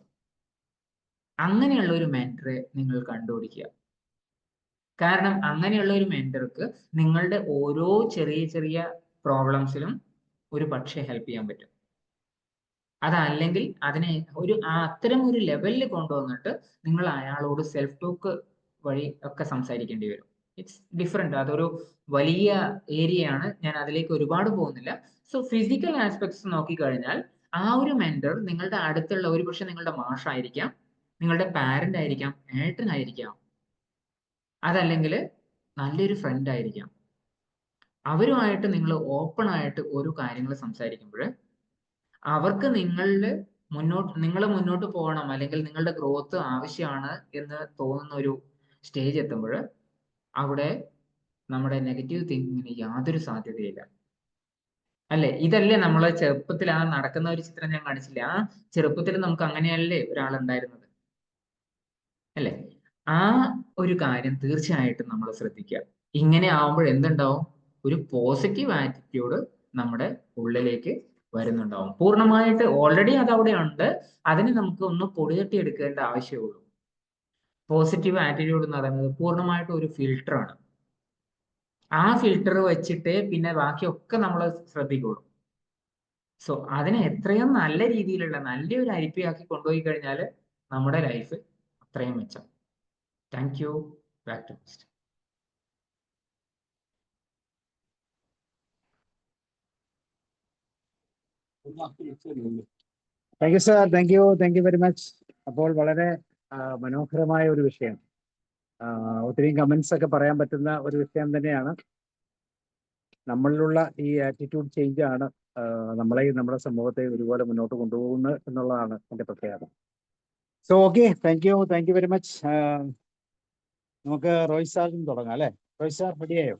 അങ്ങനെയുള്ള ഒരു മെന്ററെ നിങ്ങൾ കണ്ടുപിടിക്കുക. കാരണം അങ്ങനെയുള്ള ഒരു മെന്റർക്ക് നിങ്ങളുടെ ഓരോ ചെറിയ ചെറിയ പ്രോബ്ലംസിലും ഒരു പക്ഷേ ഹെൽപ്പ് ചെയ്യാൻ പറ്റും. അതല്ലെങ്കിൽ അതിനെ അത്തരം ഒരു ലെവലിൽ കൊണ്ടുവന്നിട്ട് നിങ്ങൾ അയാളോട് സെൽഫ് ടോക്ക് വഴി ഒക്കെ സംസാരിക്കേണ്ടി വരും. It's different. അതൊരു വലിയ ഏരിയയാണ്. ഞാൻ അതിലേക്ക് ഒരുപാട് പോകുന്നില്ല. സോ ഫിസിക്കൽ ആസ്പെക്ട്സ് നോക്കിക്കഴിഞ്ഞാൽ ആ ഒരു മെന്റർ നിങ്ങളുടെ അടുത്തുള്ള ഒരുപക്ഷെ നിങ്ങളുടെ മാഷായിരിക്കാം, നിങ്ങളുടെ പാരന്റ് ആയിരിക്കാം, ഏട്ടനായിരിക്കാം, അതല്ലെങ്കിൽ നല്ലൊരു ഫ്രണ്ട് ആയിരിക്കാം. അവരുമായിട്ട് നിങ്ങൾ ഓപ്പൺ ആയിട്ട് ഓരോ കാര്യങ്ങൾ സംസാരിക്കുമ്പോൾ അവർക്ക് നിങ്ങൾ മുന്നോട്ട് പോകണം അല്ലെങ്കിൽ നിങ്ങളുടെ ഗ്രോത്ത് ആവശ്യമാണ് എന്ന് തോന്നുന്ന ഒരു സ്റ്റേജ് എത്തുമ്പോൾ അവിടെ നമ്മുടെ നെഗറ്റീവ് തിങ്കിങ്ങിന് യാതൊരു സാധ്യതയില്ല. അല്ലെ, ഇതല്ലേ നമ്മളെ ചെറുപ്പത്തിൽ ആ നടക്കുന്ന ഒരു ചിത്രം ഞാൻ കാണിച്ചില്ല. ആ ചെറുപ്പത്തിൽ നമുക്ക് അങ്ങനെയല്ലേ ഒരാളുണ്ടായിരുന്നത് അല്ലെ. ആ ഒരു കാര്യം തീർച്ചയായിട്ടും നമ്മൾ ശ്രദ്ധിക്കുക. ഇങ്ങനെ ആവുമ്പോൾ എന്തുണ്ടാവും? ഒരു പോസിറ്റീവ് ആറ്റിറ്റ്യൂഡ് നമ്മുടെ ഉള്ളിലേക്ക് വരുന്നുണ്ടാവും. പൂർണ്ണമായിട്ട് ഓൾറെഡി അത് അവിടെ ഉണ്ട്. അതിന് നമുക്ക് ഒന്ന് പൊടിതട്ടി എടുക്കേണ്ട ആവശ്യമുള്ളൂ. പോസിറ്റീവ് ആറ്റിറ്റ്യൂഡ് എന്ന് പറയുന്നത് പൂർണ്ണമായിട്ട് ഒരു ഫിൽട്ടറാണ്. ആ ഫിൽട്ടർ വെച്ചിട്ട് പിന്നെ ബാക്കിയൊക്കെ നമ്മൾ ശ്രദ്ധിക്കുള്ളൂ. സോ അതിനെ എത്രയും നല്ല രീതിയിലുള്ള നല്ലൊരു അരിപ്പയാക്കി കൊണ്ടുപോയി കഴിഞ്ഞാൽ നമ്മുടെ ലൈഫ് അത്രയും മെച്ചം. Thank you. Back to mister. Thank you sir. Thank you very much. അപ്പോൾ വളരെ മനോഹരമായ ഒരു വിഷയം, ഒത്തിരി കമന്റ്സ് ഒക്കെ പറയാൻ പറ്റുന്ന ഒരു വിഷയം തന്നെയാണ്. നമ്മളിലുള്ള ഈ ആറ്റിറ്റ്യൂഡ് ചേഞ്ച് ആണ് നമ്മളെയും നമ്മുടെ സമൂഹത്തെ ഒരുപോലെ മുന്നോട്ട് കൊണ്ടുപോകുന്നത് എന്നുള്ളതാണ് എൻ്റെ പ്രത്യേകത. So okay, thank you very much. നമുക്ക് റോയ് സാറിന് തുടങ്ങാം അല്ലേ? റോയ് സാർ റെഡിയായോ?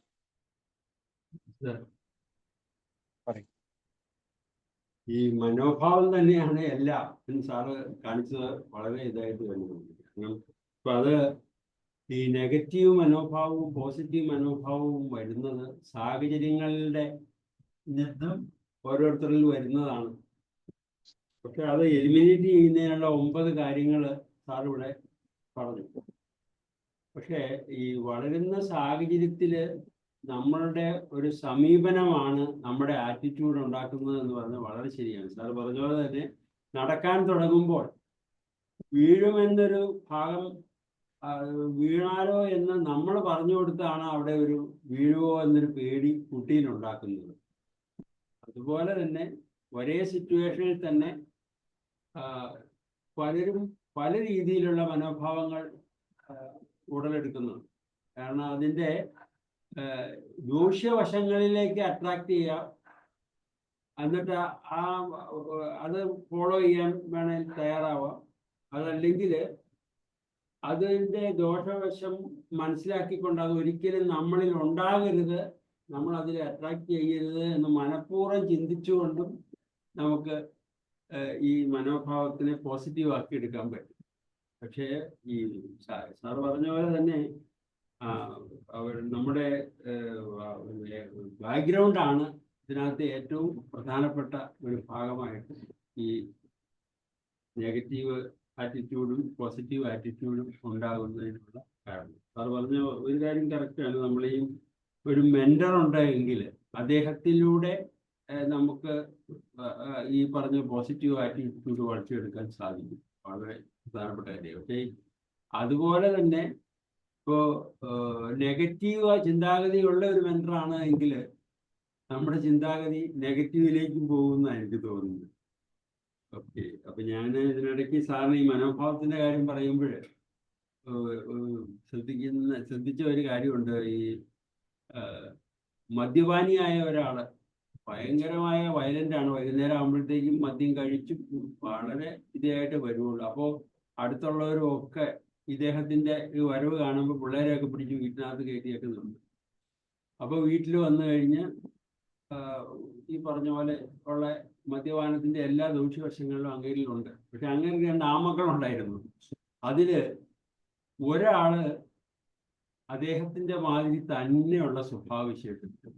ഈ മനോഭാവം തന്നെയാണ് എല്ലാം എന്ന് സാറ് കാണിച്ചത് വളരെ ഇതായിട്ട് വരുന്നുണ്ട്. കാരണം ഇപ്പൊ അത് ഈ നെഗറ്റീവ് മനോഭാവവും പോസിറ്റീവ് മനോഭാവവും വരുന്നത് സാഹചര്യങ്ങളുടെ നിന്നും ഓരോരുത്തരിൽ വരുന്നതാണ്. പക്ഷെ അത് എലിമിനേറ്റ് ചെയ്യുന്നതിനുള്ള 9 കാര്യങ്ങൾ സാർ ഇവിടെ പറഞ്ഞു. പക്ഷേ ഈ വളരുന്ന സാഹചര്യത്തിൽ നമ്മളുടെ ഒരു സമീപനമാണ് നമ്മുടെ ആറ്റിറ്റ്യൂഡ് ഉണ്ടാക്കുന്നത് എന്ന് പറഞ്ഞാൽ വളരെ ശരിയാണ്. സാർ പറഞ്ഞ പോലെ തന്നെ നടക്കാൻ തുടങ്ങുമ്പോൾ വീഴുമെന്നൊരു ഭാഗം, വീണാലോ എന്ന് നമ്മൾ പറഞ്ഞു കൊടുത്താണ് അവിടെ ഒരു വീഴുവോ എന്നൊരു പേടി കുട്ടിയിലുണ്ടാക്കുന്നത്. അതുപോലെ തന്നെ ഒരേ സിറ്റുവേഷനിൽ തന്നെ പലരും പല രീതിയിലുള്ള മനോഭാവങ്ങൾ ഉടലെടുക്കുന്നുണ്ട്. കാരണം അതിൻ്റെ ദൂഷ്യവശങ്ങളിലേക്ക് അട്രാക്ട് ചെയ്യാം, എന്നിട്ട് അത് ഫോളോ ചെയ്യാൻ വേണമെങ്കിൽ തയ്യാറാവാം. അതല്ലെങ്കിൽ അതിൻ്റെ ദോഷവശം മനസ്സിലാക്കിക്കൊണ്ട് അത് ഒരിക്കലും നമ്മളിൽ ഉണ്ടാകരുത്, നമ്മൾ അതിൽ അട്രാക്ട് ചെയ്യരുത് എന്ന് മനഃപൂർവ്വം ചിന്തിച്ചുകൊണ്ടും നമുക്ക് ഈ മനോഭാവത്തിനെ പോസിറ്റീവ് ആക്കി എടുക്കാൻ പറ്റും. പക്ഷേ ഈ സാർ പറഞ്ഞ പോലെ തന്നെ നമ്മുടെ ബാക്ക്ഗ്രൗണ്ടാണ് ഇതിനകത്ത് ഏറ്റവും പ്രധാനപ്പെട്ട ഒരു ഭാഗമായിട്ട് ഈ നെഗറ്റീവ് ആറ്റിറ്റ്യൂഡും പോസിറ്റീവ് ആറ്റിറ്റ്യൂഡും ഉണ്ടാകുന്നതിനുള്ള കാരണം. സാർ പറഞ്ഞ ഒരു കാര്യം കറക്റ്റാണ്. നമ്മളെയും ഒരു മെന്റർ ഉണ്ടെങ്കിൽ അദ്ദേഹത്തിലൂടെ നമുക്ക് ഈ പറഞ്ഞ പോസിറ്റീവ് ആറ്റിറ്റ്യൂഡ് വളർത്തിയെടുക്കാൻ സാധിക്കും. വളരെ പ്രധാനപ്പെട്ട കാര്യം. പക്ഷേ അതുപോലെ തന്നെ ഇപ്പോൾ നെഗറ്റീവ് ചിന്താഗതിയുള്ള ഒരു മെന്ററാണ് എങ്കിൽ നമ്മുടെ ചിന്താഗതി നെഗറ്റീവിലേക്കും പോകുമെന്നാണ് എനിക്ക് തോന്നുന്നത്. ഓക്കെ, അപ്പൊ ഞാൻ ഇതിനിടയ്ക്ക് സാറിന് ഈ മനോഭാവത്തിന്റെ കാര്യം പറയുമ്പോൾ ശ്രദ്ധിച്ച ഒരു കാര്യമുണ്ട്. ഈ മദ്യപാനിയായ ഒരാള് ഭയങ്കരമായ വയലന്റ് ആണ്. വൈകുന്നേരം ആകുമ്പോഴത്തേക്കും മദ്യം കഴിച്ച് വളരെ ഇതായിട്ട് വരുള്ളൂ. അപ്പോൾ അടുത്തുള്ളവരും ഒക്കെ ഇദ്ദേഹത്തിന്റെ ഈ വരവ് കാണുമ്പോൾ പിള്ളേരെയൊക്കെ പിടിച്ച് വീട്ടിനകത്ത് കയറ്റിയൊക്കെ നിന്നു. അപ്പോൾ വീട്ടിൽ വന്നു കഴിഞ്ഞ് ഈ പറഞ്ഞ പോലെ ഉള്ള മദ്യപാനത്തിന്റെ എല്ലാ ദൂഷ്യവശങ്ങളിലും അങ്ങേരിലുണ്ട്. പക്ഷെ അങ്ങനെ 2 ആമക്കളുണ്ടായിരുന്നു. അതില് ഒരാള് അദ്ദേഹത്തിന്റെ മാതിരി തന്നെയുള്ള സ്വഭാവവിശേഷത്തിൽ,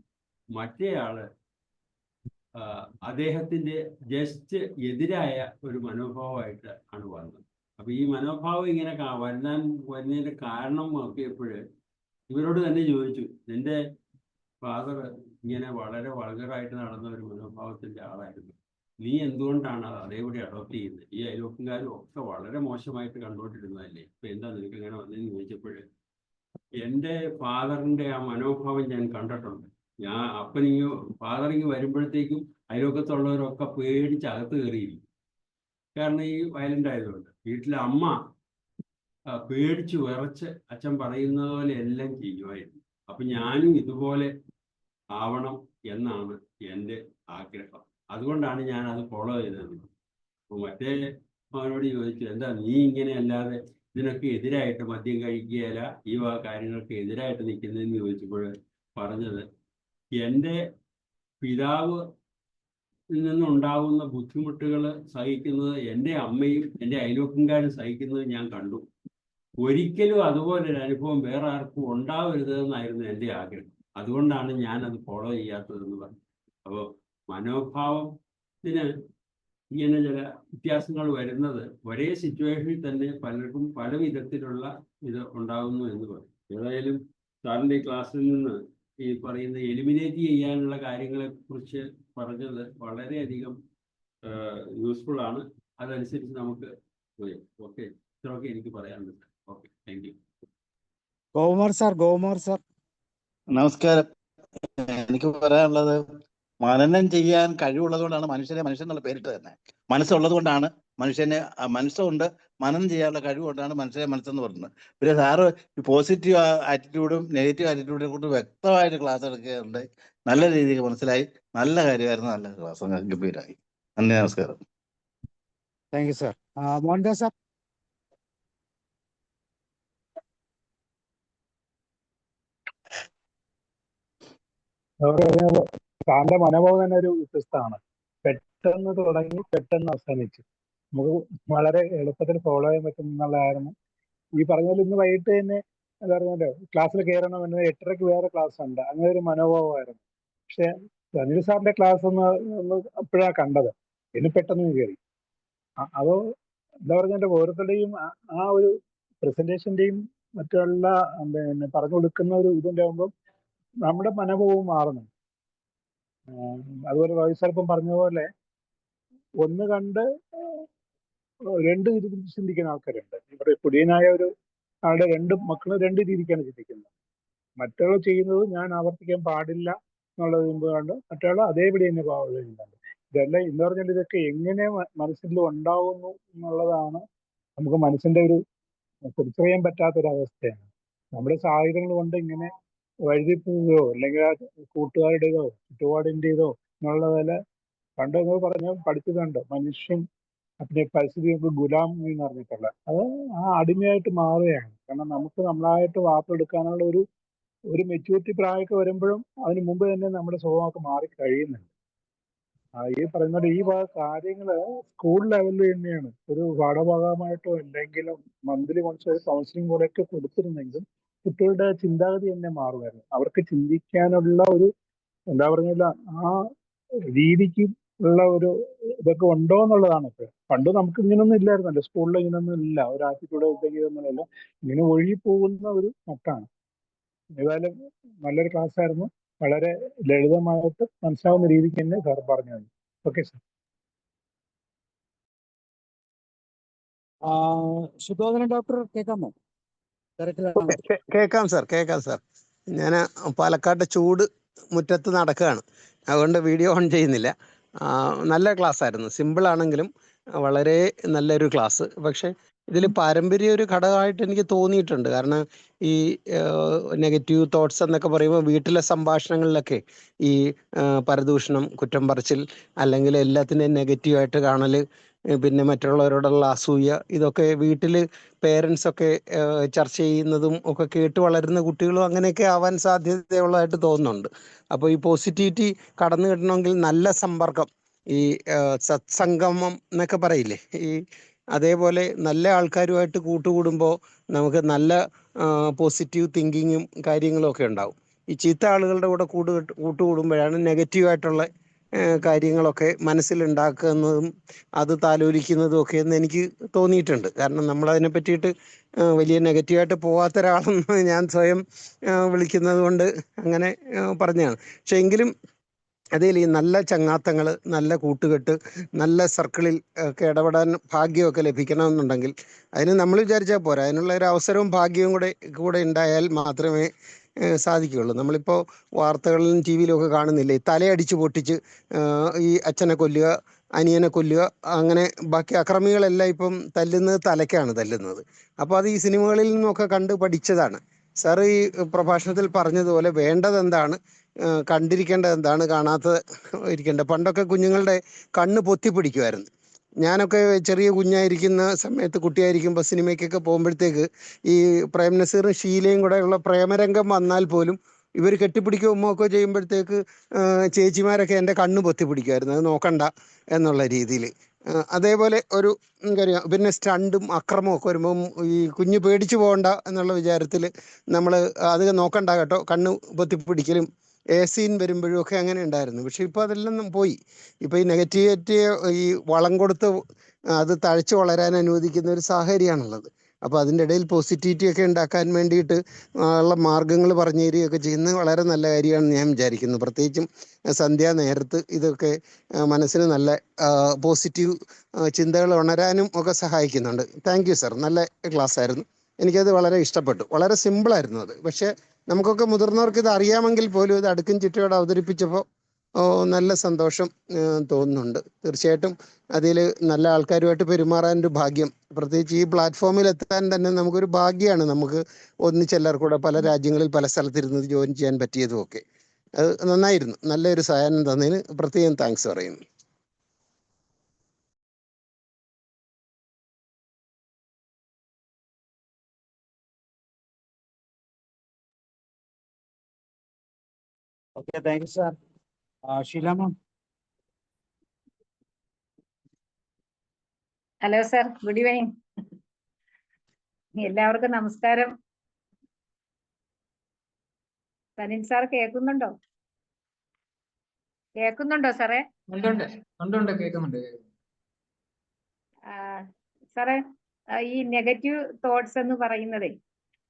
മറ്റേ ആള് അദ്ദേഹത്തിന്റെ ജസ്റ്റ് എതിരായ ഒരു മനോഭാവമായിട്ട് ആണ് വന്നത്. അപ്പൊ ഈ മനോഭാവം ഇങ്ങനെ വരുന്നതിന്റെ കാരണം നോക്കിയപ്പോൾ ഇവരോട് തന്നെ ചോദിച്ചു, നിന്റെ ഫാദർ ഇങ്ങനെ വളരെ വൾഗറായിട്ട് നടന്ന ഒരു മനോഭാവത്തിന്റെ ആളായിരുന്നു, നീ എന്തുകൊണ്ടാണ് അത് അതേപടി അഡോപ്റ്റ് ചെയ്യുന്നത്? ഈ അയൽവക്കക്കാരും ഒക്കെ വളരെ മോശമായിട്ട് കണ്ടുകൊണ്ടിരുന്നതല്ലേ, ഇപ്പൊ എന്താ നിനക്ക് ഇങ്ങനെ വന്നതെന്ന് ചോദിച്ചപ്പോൾ എൻ്റെ ഫാദറിന്റെ ആ മനോഭാവം ഞാൻ കണ്ടിട്ടുണ്ട്. ഫാദറിങ് വരുമ്പോഴത്തേക്കും അയൽവക്കത്തുള്ളവരൊക്കെ പേടിച്ച് അകത്ത് കയറിയിരിക്കും. കാരണം ഈ വയലന്റ് ആയതുകൊണ്ട്. വീട്ടിലെ അമ്മ പേടിച്ച് വിറച്ച് അച്ഛൻ പറയുന്നത് പോലെ എല്ലാം ചെയ്യുമായിരുന്നു. അപ്പൊ ഞാനും ഇതുപോലെ ആവണം എന്നാണ് എൻ്റെ ആഗ്രഹം. അതുകൊണ്ടാണ് ഞാൻ അത് ഫോളോ ചെയ്തത്. അപ്പൊ മറ്റേ അവനോട് ചോദിച്ചു, എന്താ നീ ഇങ്ങനെ അല്ലാതെ ഇതിനൊക്കെ എതിരായിട്ട് മദ്യം കഴിക്കുകയല്ല, ഈ കാര്യങ്ങൾക്ക് എതിരായിട്ട് നിൽക്കുന്നതെന്ന് ചോദിച്ചപ്പോൾ പറഞ്ഞത്, എൻ്റെ പിതാവ് നിന്നുണ്ടാകുന്ന ബുദ്ധിമുട്ടുകൾ സഹിക്കുന്നത് എൻ്റെ അമ്മയും എൻ്റെ അയൽവക്കക്കാരും സഹിക്കുന്നത് ഞാൻ കണ്ടു. ഒരിക്കലും അതുപോലൊരു അനുഭവം വേറെ ആർക്കും ഉണ്ടാവരുതെന്നായിരുന്നു എൻ്റെ ആഗ്രഹം. അതുകൊണ്ടാണ് ഞാൻ അത് ഫോളോ ചെയ്യാത്തതെന്ന് പറഞ്ഞു. അപ്പോൾ മനോഭാവത്തിന് ഇങ്ങനെ ചില വ്യത്യാസങ്ങൾ വരുന്നത് ഒരേ സിറ്റുവേഷനിൽ തന്നെ പലർക്കും പല വിധത്തിലുള്ള ഇത് ഉണ്ടാകുന്നു എന്ന് പറയും. ഏതായാലും സാറിൻ്റെ ക്ലാസ്സിൽ നിന്ന് ഈ പറയുന്ന എലിമിനേറ്റ് ചെയ്യാനുള്ള കാര്യങ്ങളെ കുറിച്ച് പറഞ്ഞത് വളരെയധികം യൂസ്ഫുൾ ആണ്. അതനുസരിച്ച് നമുക്ക് ഓക്കെ, ഇത്രയൊക്കെ എനിക്ക് പറയാനുണ്ട്. Okay, thank U. ഗോകുമാർ സാർ. നമസ്കാരം. എനിക്ക് പറയാനുള്ളത്, മനനം ചെയ്യാൻ കഴിവുള്ളതുകൊണ്ടാണ് മനുഷ്യനെ മനുഷ്യൻ എന്നുള്ള പേരിട്ട് തന്നെ. മനസ്സുള്ളത് കൊണ്ടാണ് മനുഷ്യനെ, മനസ്സുകൊണ്ട് മനനം ചെയ്യാനുള്ള കഴിവുകൊണ്ടാണ് മനുഷ്യനെ മനസ്സെന്ന് പറയുന്നത്. പിന്നെ സാറ് ഈ പോസിറ്റീവ് ആറ്റിറ്റ്യൂഡും നെഗറ്റീവ് ആറ്റിറ്റ്യൂഡിനെ കൊണ്ട് വ്യക്തമായിട്ട് ക്ലാസ് എടുക്കുകയുണ്ട്. നല്ല രീതിയിൽ മനസ്സിലായി. നല്ല കാര്യമായിരുന്നു. നല്ല ക്ലാസ് ഗംഭീരമായി. നന്ദി, നമസ്കാരം. Thank you sir. Mohandas sir. സാറിന്റെ മനോഭാവം തന്നെ ഒരു വ്യത്യസ്തമാണ്. പെട്ടെന്ന് തുടങ്ങി പെട്ടെന്ന് അവസാനിച്ചു. നമുക്ക് വളരെ എളുപ്പത്തിൽ ഫോളോ ചെയ്യാൻ പറ്റും എന്നുള്ളതായിരുന്നു. ഈ പറഞ്ഞ പോലെ ഇന്ന് വൈകിട്ട് തന്നെ എന്താ പറയുക ക്ലാസ്സിൽ കയറണം എന്നത് 8:30 വേറെ ക്ലാസ് ഉണ്ട്, അങ്ങനെ ഒരു മനോഭാവമായിരുന്നു. പക്ഷെ അനിൽ സാറിന്റെ ക്ലാസ് ഒന്ന് അപ്പോഴാണ് കണ്ടത്, ഇനി പെട്ടെന്ന് കയറി. അതോ എന്താ പറഞ്ഞാൽ ഓരോരുത്തരുടെയും ആ ഒരു പ്രസന്റേഷന്റെയും മറ്റുള്ള പിന്നെ പറഞ്ഞു കൊടുക്കുന്ന ഒരു ഇതിന്റെ ആകുമ്പോൾ നമ്മുടെ മനോഭാവവും മാറുന്നു. അതുപോലെ റോയ് സാർ ഇപ്പം പറഞ്ഞ പോലെ ഒന്ന് കണ്ട് രണ്ട് രീതിയിൽ ചിന്തിക്കുന്ന ആൾക്കാരുണ്ട്. ഇവിടെ കുടിയനായ ഒരു ആളുടെ രണ്ട് മക്കള് രണ്ട് രീതിക്കാണ് ചിന്തിക്കുന്നത്. മറ്റുള്ള ചെയ്യുന്നത് ഞാൻ ആവർത്തിക്കാൻ പാടില്ല എന്നുള്ളത് മുമ്പാണ്ട് മറ്റുള്ള അതേപടി തന്നെ ചെയ്യുന്നുണ്ട്. ഇതെല്ലാം എന്ന് പറഞ്ഞാൽ ഇതൊക്കെ എങ്ങനെ മനസ്സിൽ ഉണ്ടാവുന്നു എന്നുള്ളതാണ് നമുക്ക് മനസ്സിന്റെ ഒരു തിരിച്ചറിയാൻ പറ്റാത്തൊരവസ്ഥയാണ്. നമ്മുടെ സാഹചര്യങ്ങൾ കൊണ്ട് ഇങ്ങനെ വഴുതി പോവുകയോ അല്ലെങ്കിൽ ആ കൂട്ടുകാരുടേതോ ചുറ്റുപാടിൻ്റെതോ എന്നുള്ള പോലെ പണ്ട് നമ്മൾ പറഞ്ഞാൽ പഠിച്ചതുണ്ട്, മനുഷ്യൻ അതിന്റെ പരിസ്ഥിതിക്ക് ഗുലാം എന്ന് പറഞ്ഞിട്ടുള്ള അത് ആ അടിമയായിട്ട് മാറുകയാണ്. കാരണം നമുക്ക് നമ്മളായിട്ട് വാർത്തെടുക്കാനുള്ള ഒരു മെച്യൂരിറ്റി പ്രായമൊക്കെ വരുമ്പോഴും അതിന് മുമ്പ് തന്നെ നമ്മുടെ സ്വഭാവമൊക്കെ മാറി കഴിയുന്നുണ്ട്. ഈ പറയുന്ന ഈ കാര്യങ്ങള് സ്കൂൾ ലെവലിൽ തന്നെയാണ് ഒരു പാഠഭാഗമായിട്ടോ എന്തെങ്കിലും മന്ത്ലി വൺസ് ഒരു കൗൺസിലിംഗ് പോലെയൊക്കെ കൊടുത്തിരുന്നെങ്കിൽ കുട്ടികളുടെ ചിന്താഗതി തന്നെ മാറുമായിരുന്നു. അവർക്ക് ചിന്തിക്കാനുള്ള ഒരു എന്താ പറഞ്ഞില്ല ആ രീതിക്ക് ഉള്ള ഒരു ഇതൊക്കെ ഉണ്ടോ എന്നുള്ളതാണ്. ഇപ്പോൾ പണ്ട് നമുക്ക് ഇങ്ങനൊന്നും ഇല്ലായിരുന്നല്ലോ, സ്കൂളിൽ ഇങ്ങനൊന്നും ഇല്ല, ഒരു ആറ്റിറ്റ്യൂഡ് ഇതൊന്നുമില്ല, ഇങ്ങനെ ഒഴുകി പോകുന്ന ഒരു മട്ടാണ്. ഏതായാലും നല്ലൊരു ക്ലാസ് ആയിരുന്നു, വളരെ ലളിതമായിട്ട് മനസ്സിലാവുന്ന രീതിക്ക് തന്നെ സാർ പറഞ്ഞു തന്നു. Okay sir. ശുദ്ധോധന ഡോക്ടർ കേൾക്കാമോ? കേൾക്കാം സാർ. ഞാൻ പാലക്കാട്ടെ ചൂട് മുറ്റത്ത് നടക്കുകയാണ്, അതുകൊണ്ട് വീഡിയോ ഓൺ ചെയ്യുന്നില്ല. നല്ല ക്ലാസ് ആയിരുന്നു, സിമ്പിൾ ആണെങ്കിലും വളരെ നല്ലൊരു ക്ലാസ്. പക്ഷെ ഇതിൽ പാരമ്പര്യ ഒരു ഘടകമായിട്ട് എനിക്ക് തോന്നിയിട്ടുണ്ട്. കാരണം ഈ നെഗറ്റീവ് തോട്ട്സ് എന്നൊക്കെ പറയുമ്പോൾ വീട്ടിലെ സംഭാഷണങ്ങളിലൊക്കെ ഈ പരദൂഷണം, കുറ്റം പറച്ചിൽ, അല്ലെങ്കിൽ എല്ലാത്തിനെയും നെഗറ്റീവായിട്ട് കാണൽ, പിന്നെ മറ്റുള്ളവരോടുള്ള അസൂയ, ഇതൊക്കെ വീട്ടിൽ പേരൻസൊക്കെ ചർച്ച ചെയ്യുന്നതും ഒക്കെ കേട്ട് വളരുന്ന കുട്ടികളും അങ്ങനെയൊക്കെ ആവാൻ സാധ്യതയുള്ളതായിട്ട് തോന്നുന്നുണ്ട്. അപ്പോൾ ഈ പോസിറ്റിവിറ്റി കടന്നു കിട്ടണമെങ്കിൽ നല്ല സമ്പർക്കം, ഈ സത്സംഗമം എന്നൊക്കെ പറയില്ലേ, ഈ അതേപോലെ നല്ല ആൾക്കാരുമായിട്ട് കൂട്ടുകൂടുമ്പോൾ നമുക്ക് നല്ല പോസിറ്റീവ് തിങ്കിങ്ങും കാര്യങ്ങളും ഒക്കെ ഉണ്ടാവും. ഈ ചീത്ത ആളുകളുടെ കൂടെ കൂട്ടുകൂടുമ്പോഴാണ് നെഗറ്റീവായിട്ടുള്ള കാര്യങ്ങളൊക്കെ മനസ്സിലുണ്ടാക്കുന്നതും അത് താലോലിക്കുന്നതും ഒക്കെ എന്ന് എനിക്ക് തോന്നിയിട്ടുണ്ട്. കാരണം നമ്മളതിനെ പറ്റിയിട്ട് വലിയ നെഗറ്റീവായിട്ട് പോകാത്ത ഒരാളെന്ന് ഞാൻ സ്വയം വിളിക്കുന്നത് കൊണ്ട് അങ്ങനെ പറഞ്ഞതാണ്. പക്ഷെ എങ്കിലും അതിൽ ഈ നല്ല ചങ്ങാത്തങ്ങൾ, നല്ല കൂട്ടുകെട്ട്, നല്ല സർക്കിളിൽ ഒക്കെ ഇടപെടാൻ ഭാഗ്യമൊക്കെ ലഭിക്കണമെന്നുണ്ടെങ്കിൽ അതിന് നമ്മൾ വിചാരിച്ചാൽ പോരാ, അതിനുള്ള ഒരു അവസരവും ഭാഗ്യവും കൂടെ ഉണ്ടായാൽ മാത്രമേ സാധിക്കുകയുള്ളൂ. നമ്മളിപ്പോൾ വാർത്തകളിലും ടി വിയിലും ഒക്കെ കാണുന്നില്ലേ, തലയടിച്ച് പൊട്ടിച്ച് ഈ അച്ഛനെ കൊല്ലുക, അനിയനെ കൊല്ലുക, അങ്ങനെ ബാക്കി അക്രമികളെല്ലാം ഇപ്പം തല്ലുന്നത് തലയ്ക്കാണ് തല്ലുന്നത്. അപ്പോൾ അത് ഈ സിനിമകളിൽ നിന്നൊക്കെ കണ്ട് പഠിച്ചതാണ്. സാർ ഈ പ്രഭാഷണത്തിൽ പറഞ്ഞതുപോലെ വേണ്ടത് എന്താണ്, കണ്ടിരിക്കേണ്ടത് എന്താണ്, കാണാത്തത് ഇരിക്കേണ്ടത്. പണ്ടൊക്കെ കുഞ്ഞുങ്ങളുടെ കണ്ണ് പൊത്തിപ്പിടിക്കുമായിരുന്നു. ഞാനൊക്കെ ചെറിയ കുഞ്ഞായിരിക്കുന്ന സമയത്ത്, കുട്ടിയായിരിക്കുമ്പോൾ സിനിമയ്ക്കൊക്കെ പോകുമ്പോഴത്തേക്ക് ഈ പ്രേം നസീറും ഷീലയും കൂടെ ഉള്ള പ്രേമരംഗം വന്നാൽ പോലും ഇവർ കെട്ടിപ്പിടിക്കുകയോ ഉമ്മയൊക്കെ ചെയ്യുമ്പോഴത്തേക്ക് ചേച്ചിമാരൊക്കെ എൻ്റെ കണ്ണ് പൊത്തിപ്പിടിക്കുമായിരുന്നു, അത് നോക്കണ്ട എന്നുള്ള രീതിയിൽ. അതേപോലെ ഒരു കാര്യം, പിന്നെ സ്റ്റണ്ടും അക്രമവും ഒക്കെ വരുമ്പം ഈ കുഞ്ഞ് പേടിച്ചു പോകണ്ട എന്നുള്ള വിചാരത്തിൽ നമ്മൾ അത് നോക്കണ്ട കേട്ടോ, കണ്ണ് പൊത്തിപ്പിടിക്കലും സീൻ വരുമ്പോഴും ഒക്കെ അങ്ങനെ ഉണ്ടായിരുന്നു. പക്ഷെ ഇപ്പോൾ അതെല്ലാം പോയി. ഇപ്പോൾ ഈ നെഗറ്റിവിറ്റി ഈ വളം കൊടുത്ത് അത് തഴച്ചു വളരാൻ അനുവദിക്കുന്ന ഒരു സാഹചര്യമാണുള്ളത്. അപ്പോൾ അതിൻ്റെ ഇടയിൽ പോസിറ്റിവിറ്റി ഒക്കെ ഉണ്ടാക്കാൻ വേണ്ടിയിട്ട് ഉള്ള മാർഗങ്ങൾ പറഞ്ഞു തരികയൊക്കെ ചെയ്യുന്നത് വളരെ നല്ല കാര്യമാണെന്ന് ഞാൻ വിചാരിക്കുന്നു. പ്രത്യേകിച്ചും സന്ധ്യാ നേരത്ത് ഇതൊക്കെ മനസ്സിന് നല്ല പോസിറ്റീവ് ചിന്തകൾ ഉണരാനും ഒക്കെ സഹായിക്കുന്നുണ്ട്. താങ്ക് യു സാർ, നല്ല ക്ലാസ് ആയിരുന്നു, എനിക്കത് വളരെ ഇഷ്ടപ്പെട്ടു. വളരെ സിമ്പിളായിരുന്നു അത്. പക്ഷേ നമുക്കൊക്കെ മുതിർന്നവർക്ക് ഇത് അറിയാമെങ്കിൽ പോലും ഇത് അടുക്കും ചിട്ടയോടെ അവതരിപ്പിച്ചപ്പോൾ നല്ല സന്തോഷം തോന്നുന്നുണ്ട്. തീർച്ചയായിട്ടും അതിൽ നല്ല ആൾക്കാരുമായിട്ട് പെരുമാറാനൊരു ഭാഗ്യം, പ്രത്യേകിച്ച് ഈ പ്ലാറ്റ്ഫോമിൽ എത്താൻ തന്നെ നമുക്കൊരു ഭാഗ്യമാണ്. നമുക്ക് ഒന്നിച്ചെല്ലാവർക്കും കൂടെ പല രാജ്യങ്ങളിൽ പല സ്ഥലത്തിരുന്ന് ജോയിൻ ചെയ്യാൻ പറ്റിയതും ഒക്കെ അത് നന്നായിരുന്നു. നല്ലൊരു സഹായം തന്നതിന് പ്രത്യേകം താങ്ക്സ് പറയുന്നു. Okay, thank you sir. Sheela ma'am. Hello sir, good evening. എല്ലാവർക്കും നമസ്കാരം. സനിൽ സാർ കേൾക്കുന്നുണ്ടോ? കേൾക്കുന്നുണ്ടോ സാറേ? ഉണ്ട് കേൾക്കുന്നുണ്ട്. സാറേ, ഈ നെഗറ്റീവ് തോട്ട്സ് എന്ന് പറയുന്നതേ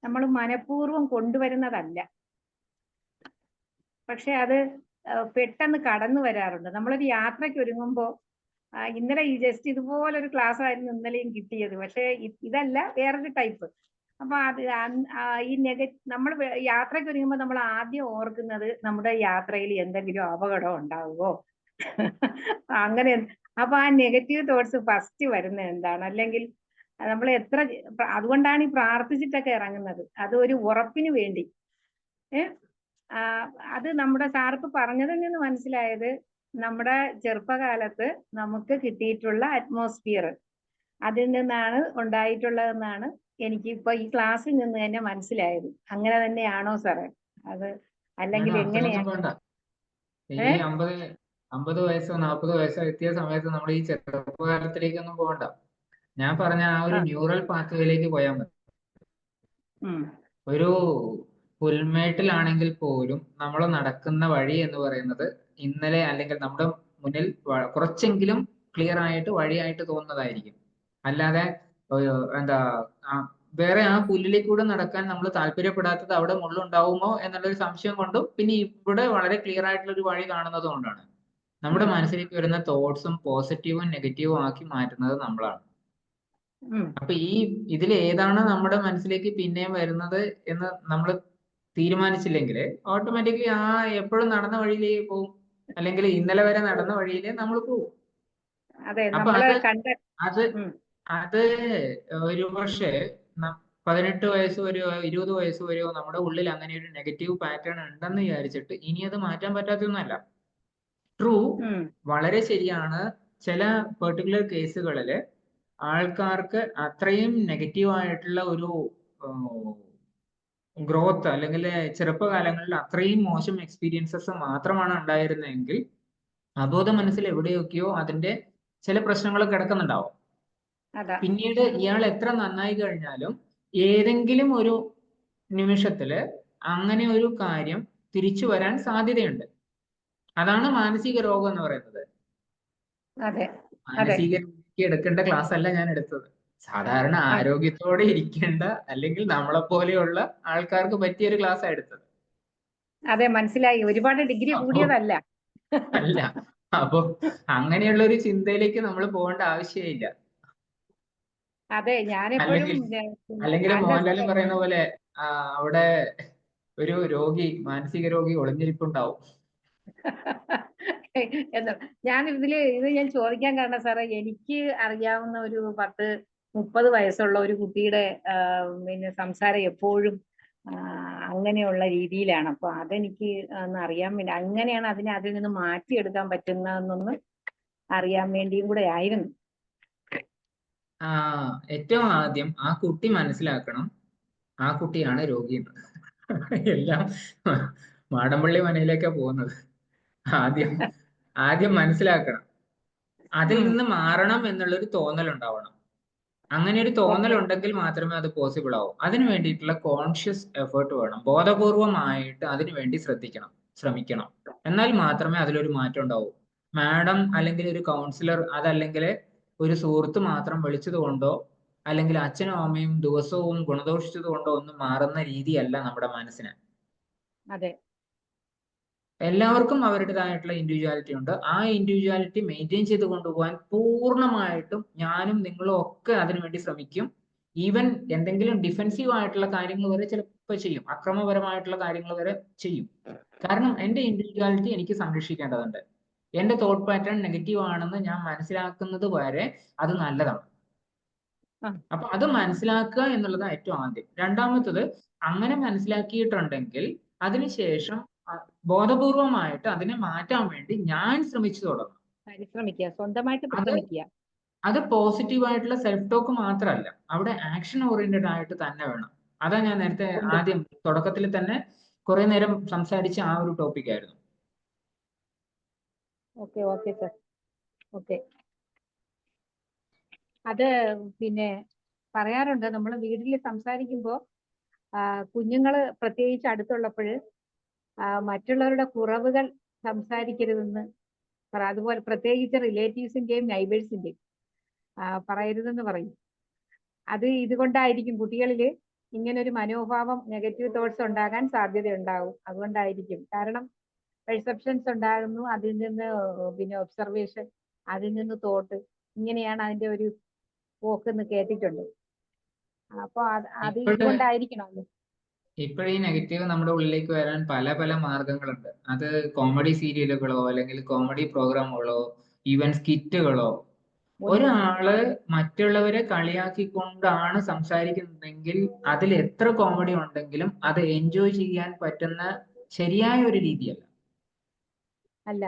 നമ്മൾ മനഃപൂർവ്വം കൊണ്ടുവരുന്നതല്ല, പക്ഷെ അത് പെട്ടെന്ന് കടന്നു വരാറുണ്ട്. നമ്മളൊരു യാത്രയ്ക്ക് ഒരുങ്ങുമ്പോൾ ഇന്നലെ ഈ ജസ്റ്റ് ഇതുപോലൊരു ക്ലാസ് ആയിരുന്നു ഇന്നലെയും കിട്ടിയത്, പക്ഷെ ഇതല്ല, വേറൊരു ടൈപ്പ്. അപ്പൊ അത് ഈ നമ്മൾ യാത്രയ്ക്ക് ഒരുങ്ങുമ്പോൾ നമ്മൾ ആദ്യം ഓർക്കുന്നത് നമ്മുടെ യാത്രയിൽ എന്തെങ്കിലും അപകടം ഉണ്ടാവുമോ അങ്ങനെ. അപ്പൊ ആ നെഗറ്റീവ് തോട്ട്സ് ഫസ്റ്റ് വരുന്നത് എന്താണ്? അല്ലെങ്കിൽ നമ്മൾ എത്ര, അതുകൊണ്ടാണ് ഈ പ്രാർത്ഥിച്ചിട്ടൊക്കെ ഇറങ്ങുന്നത്, അത് ഒരു ഉറപ്പിന് വേണ്ടി. അത് നമ്മുടെ സാർക്ക് പറഞ്ഞതിൽ നിന്ന് മനസ്സിലായത്, നമ്മുടെ ചെറുപ്പകാലത്ത് നമുക്ക് കിട്ടിയിട്ടുള്ള അറ്റ്മോസ്ഫിയർ, അതിൽ നിന്നാണ് ഉണ്ടായിട്ടുള്ളതെന്നാണ് എനിക്ക് ഇപ്പൊ ഈ ക്ലാസ്സിൽ നിന്ന് തന്നെ മനസ്സിലായത്. അങ്ങനെ തന്നെയാണോ സാറേ? അത് അല്ലെങ്കിൽ എങ്ങനെയാണ്? ഈ 50 വയസ്സോ 40 വയസ്സോ എത്തിയ സമയത്ത് നമ്മൾ ഈ ചെറുപ്പകാലത്തിലേക്കൊന്നും പോകണ്ട. ഞാൻ പറഞ്ഞ ആ ഒരു ന്യൂറൽ പാത്വേയിലേക്ക് പോയാൽ മതി. ഒരു പുൽമേട്ടിലാണെങ്കിൽ പോലും നമ്മൾ നടക്കുന്ന വഴി എന്ന് പറയുന്നത് ഇന്നലെ അല്ലെങ്കിൽ നമ്മുടെ മുന്നിൽ കുറച്ചെങ്കിലും ക്ലിയർ ആയിട്ട് വഴിയായിട്ട് തോന്നുന്നതായിരിക്കും. അല്ലാതെ എന്താ വേറെ ആ പുല്ലിലേക്ക് കൂടെ നടക്കാൻ നമ്മൾ താല്പര്യപ്പെടാത്തത് അവിടെ മുള്ളുണ്ടാവുമോ എന്നുള്ളൊരു സംശയം കൊണ്ടും പിന്നെ ഇവിടെ വളരെ ക്ലിയർ ആയിട്ടുള്ള ഒരു വഴി കാണുന്നത് കൊണ്ടാണ്. നമ്മുടെ മനസ്സിലേക്ക് വരുന്ന തോട്ട്സും പോസിറ്റീവും നെഗറ്റീവും ആക്കി മാറ്റുന്നത് നമ്മളാണ്. അപ്പൊ ഇതിൽ ഏതാണ് നമ്മുടെ മനസ്സിലേക്ക് പിന്നെയും വരുന്നത് എന്ന് നമ്മൾ തീരുമാനിച്ചില്ലെങ്കിൽ ഓട്ടോമാറ്റിക്കലി എപ്പോഴും നടന്ന വഴിയിലേക്ക് പോകും, അല്ലെങ്കിൽ ഇന്നലെ വരെ നടന്ന വഴിയിലേ നമ്മൾ പോകും. അപ്പൊ അത് ഒരു പക്ഷേ 18 വയസ്സ് വരെയോ 20 വയസ്സ് വരെയോ നമ്മുടെ ഉള്ളിൽ അങ്ങനെ ഒരു നെഗറ്റീവ് പാറ്റേൺ ഉണ്ടെന്ന് വിചാരിച്ചിട്ട് ഇനി അത് മാറ്റാൻ പറ്റാത്തൊന്നുമല്ല. ട്രൂ, വളരെ ശരിയാണ്. ചില പെർട്ടിക്കുലർ കേസുകളിൽ ആൾക്കാർക്ക് അത്രയും നെഗറ്റീവ് ആയിട്ടുള്ള ഒരു ഗ്രോത്ത് അല്ലെങ്കിൽ ചെറുപ്പകാലങ്ങളിൽ അത്രയും മോശം എക്സ്പീരിയൻസസ് മാത്രമാണ് ഉണ്ടായിരുന്നതെങ്കിൽ അബോധ മനസ്സിൽ എവിടെയൊക്കെയോ അതിന്റെ ചില പ്രശ്നങ്ങൾ കിടക്കുന്നുണ്ടാവും. പിന്നീട് ഇയാൾ എത്ര നന്നായി കഴിഞ്ഞാലും ഏതെങ്കിലും ഒരു നിമിഷത്തില് അങ്ങനെ ഒരു കാര്യം തിരിച്ചു വരാൻ സാധ്യതയുണ്ട്. അതാണ് മാനസിക രോഗം എന്ന് പറയുന്നത്. മാനസിക രോഗിക്ക് എടുക്കേണ്ട ക്ലാസ് അല്ല ഞാൻ എടുത്തത്. സാധാരണ ആരോഗ്യത്തോടെ ഇരിക്കേണ്ട അല്ലെങ്കിൽ നമ്മളെ പോലെയുള്ള ആൾക്കാർക്ക് പറ്റിയ ഒരു ക്ലാസ് എടുത്തത്. അതെ, മനസ്സിലായി. ഒരുപാട് ഡിഗ്രി കൂടിയതല്ല. അല്ല, അപ്പൊ അങ്ങനെയുള്ള ഒരു ചിന്തയിലേക്ക് നമ്മൾ പോകേണ്ട ആവശ്യമില്ല. അതെ, ഞാനെപ്പോഴും അല്ലെങ്കിൽ മോഹൻലാൽ പറയുന്ന പോലെ അവിടെ ഒരു മാനസിക രോഗി ഒളിഞ്ഞിരിപ്പുണ്ടാവും. ഞാൻ ഞാൻ ചോദിക്കാൻ കാരണം സാറേ, എനിക്ക് അറിയാവുന്ന ഒരു 10-30 വയസ്സുള്ള ഒരു കുട്ടിയുടെ പിന്നെ സംസാരം എപ്പോഴും അങ്ങനെയുള്ള രീതിയിലാണ്. അപ്പൊ അതെനിക്ക് ഒന്ന് അറിയാൻ വേണ്ടി, അങ്ങനെയാണ് അതിൽ നിന്ന് മാറ്റിയെടുക്കാൻ പറ്റുന്നതെന്നൊന്ന് അറിയാൻ വേണ്ടിയും കൂടെ ആയിരുന്നു. ഏറ്റവും ആദ്യം ആ കുട്ടി മനസ്സിലാക്കണം ആ കുട്ടിയാണ് രോഗി. എല്ലാം മാടമ്പള്ളി മനയിലേക്കാ പോകുന്നത്. ആദ്യം മനസ്സിലാക്കണം, അതിൽ നിന്ന് മാറണം എന്നുള്ളൊരു തോന്നൽ ഉണ്ടാവണം. അങ്ങനെ ഒരു തോന്നൽ ഉണ്ടെങ്കിൽ മാത്രമേ അത് പോസിബിൾ ആവൂ. അതിനു വേണ്ടിയിട്ടുള്ള കോൺഷ്യസ് എഫേർട്ട് വേണം. ബോധപൂർവമായിട്ട് അതിനു വേണ്ടി ശ്രമിക്കണം. എന്നാൽ മാത്രമേ അതിലൊരു മാറ്റം ഉണ്ടാവൂ. മാഡം അല്ലെങ്കിൽ ഒരു കൗൺസിലർ, അതല്ലെങ്കിൽ ഒരു സുഹൃത്ത് മാത്രം വിളിച്ചത് കൊണ്ടോ അല്ലെങ്കിൽ അച്ഛനും അമ്മയും ദിവസവും ഗുണദോഷിച്ചത് കൊണ്ടോ ഒന്നും മാറുന്ന രീതിയല്ല നമ്മുടെ മനസ്സിന്. എല്ലാവർക്കും അവരുടേതായിട്ടുള്ള ഇൻഡിവിജ്വാലിറ്റി ഉണ്ട്. ആ ഇൻഡിവിജ്വാലിറ്റി മെയിൻറ്റെയിൻ ചെയ്ത് കൊണ്ടുപോകാൻ പൂർണ്ണമായിട്ടും ഞാനും നിങ്ങളും ഒക്കെ അതിനുവേണ്ടി ശ്രമിക്കും. ഈവൻ എന്തെങ്കിലും ഡിഫെൻസീവ് ആയിട്ടുള്ള കാര്യങ്ങൾ വരെ ചിലപ്പോൾ ചെയ്യും, അക്രമപരമായിട്ടുള്ള കാര്യങ്ങൾ വരെ ചെയ്യും. കാരണം എന്റെ ഇൻഡിവിജ്വാലിറ്റി എനിക്ക് സംരക്ഷിക്കേണ്ടതുണ്ട്. എന്റെ തോട്ട് പാറ്റേൺ നെഗറ്റീവ് ആണെന്ന് ഞാൻ മനസ്സിലാക്കുന്നത് വരെ അത് നല്ലതാണ്. അപ്പൊ അത് മനസ്സിലാക്കുക എന്നുള്ളതാണ് ഏറ്റവും ആദ്യം. രണ്ടാമത്തത്, അങ്ങനെ മനസ്സിലാക്കിയിട്ടുണ്ടെങ്കിൽ അതിനുശേഷം ബോധപൂർവമായിട്ട് അതിനെ മാറ്റാൻ വേണ്ടി ഞാൻ ശ്രമിച്ചു തുടങ്ങും. സ്വന്തമായിട്ട് അത് പോസിറ്റീവ് ആയിട്ടുള്ള സെൽഫ് ടോക്ക് മാത്രമല്ല, അവിടെ ആക്ഷൻ ഓറിയന്റഡ് ആയിട്ട് തന്നെ വേണം. അതാ ഞാൻ നേരത്തെ ആദ്യം തുടക്കത്തിൽ തന്നെ കുറെ നേരം സംസാരിച്ച ആ ഒരു ടോപ്പിക് ആയിരുന്നു. Okay sir. ഓക്കെ, അത് പിന്നെ പറയാറുണ്ട്, നമ്മൾ വീട്ടിൽ സംസാരിക്കുമ്പോൾ കുഞ്ഞുങ്ങള് പ്രത്യേകിച്ച് അടുത്തുള്ളപ്പോൾ മറ്റുള്ളവരുടെ കുറവുകൾ സംസാരിക്കരുതെന്ന് അതുപോലെ പ്രത്യേകിച്ച് റിലേറ്റീവ്സിന്റെയും നൈബേഴ്സിന്റെയും പറയരുതെന്ന് പറയും. അത് ഇതുകൊണ്ടായിരിക്കും കുട്ടികളിൽ ഇങ്ങനെ ഒരു മനോഭാവം, നെഗറ്റീവ് തോട്ട്സ് ഉണ്ടാകാൻ സാധ്യതയുണ്ടാകും. അതുകൊണ്ടായിരിക്കും. കാരണം പെർസെപ്ഷൻസ് ഉണ്ടാകുന്നു, അതിൽ നിന്ന് പിന്നെ ഒബ്സർവേഷൻ, അതിൽ നിന്ന് തോട്ട്, ഇങ്ങനെയാണ് അതിന്റെ ഒരു പോക്കെന്ന് കേട്ടിട്ടുണ്ട്. അപ്പൊ അത് ഇതുകൊണ്ടായിരിക്കണം. ഇപ്പോഴീ നെഗറ്റീവ് നമ്മുടെ ഉള്ളിലേക്ക് വരാൻ പല പല മാർഗങ്ങളുണ്ട്. അത് കോമഡി സീരിയലുകളോ അല്ലെങ്കിൽ കോമഡി പ്രോഗ്രാമുകളോ ഈവൻ സ്കിറ്റുകളോ. ഒരാള് മറ്റുള്ളവരെ കളിയാക്കിക്കൊണ്ടാണ് സംസാരിക്കുന്നതെങ്കിൽ അതിൽ എത്ര കോമഡി ഉണ്ടെങ്കിലും അത് എൻജോയ് ചെയ്യാൻ പറ്റുന്ന ശരിയായ ഒരു രീതിയല്ല. അല്ല,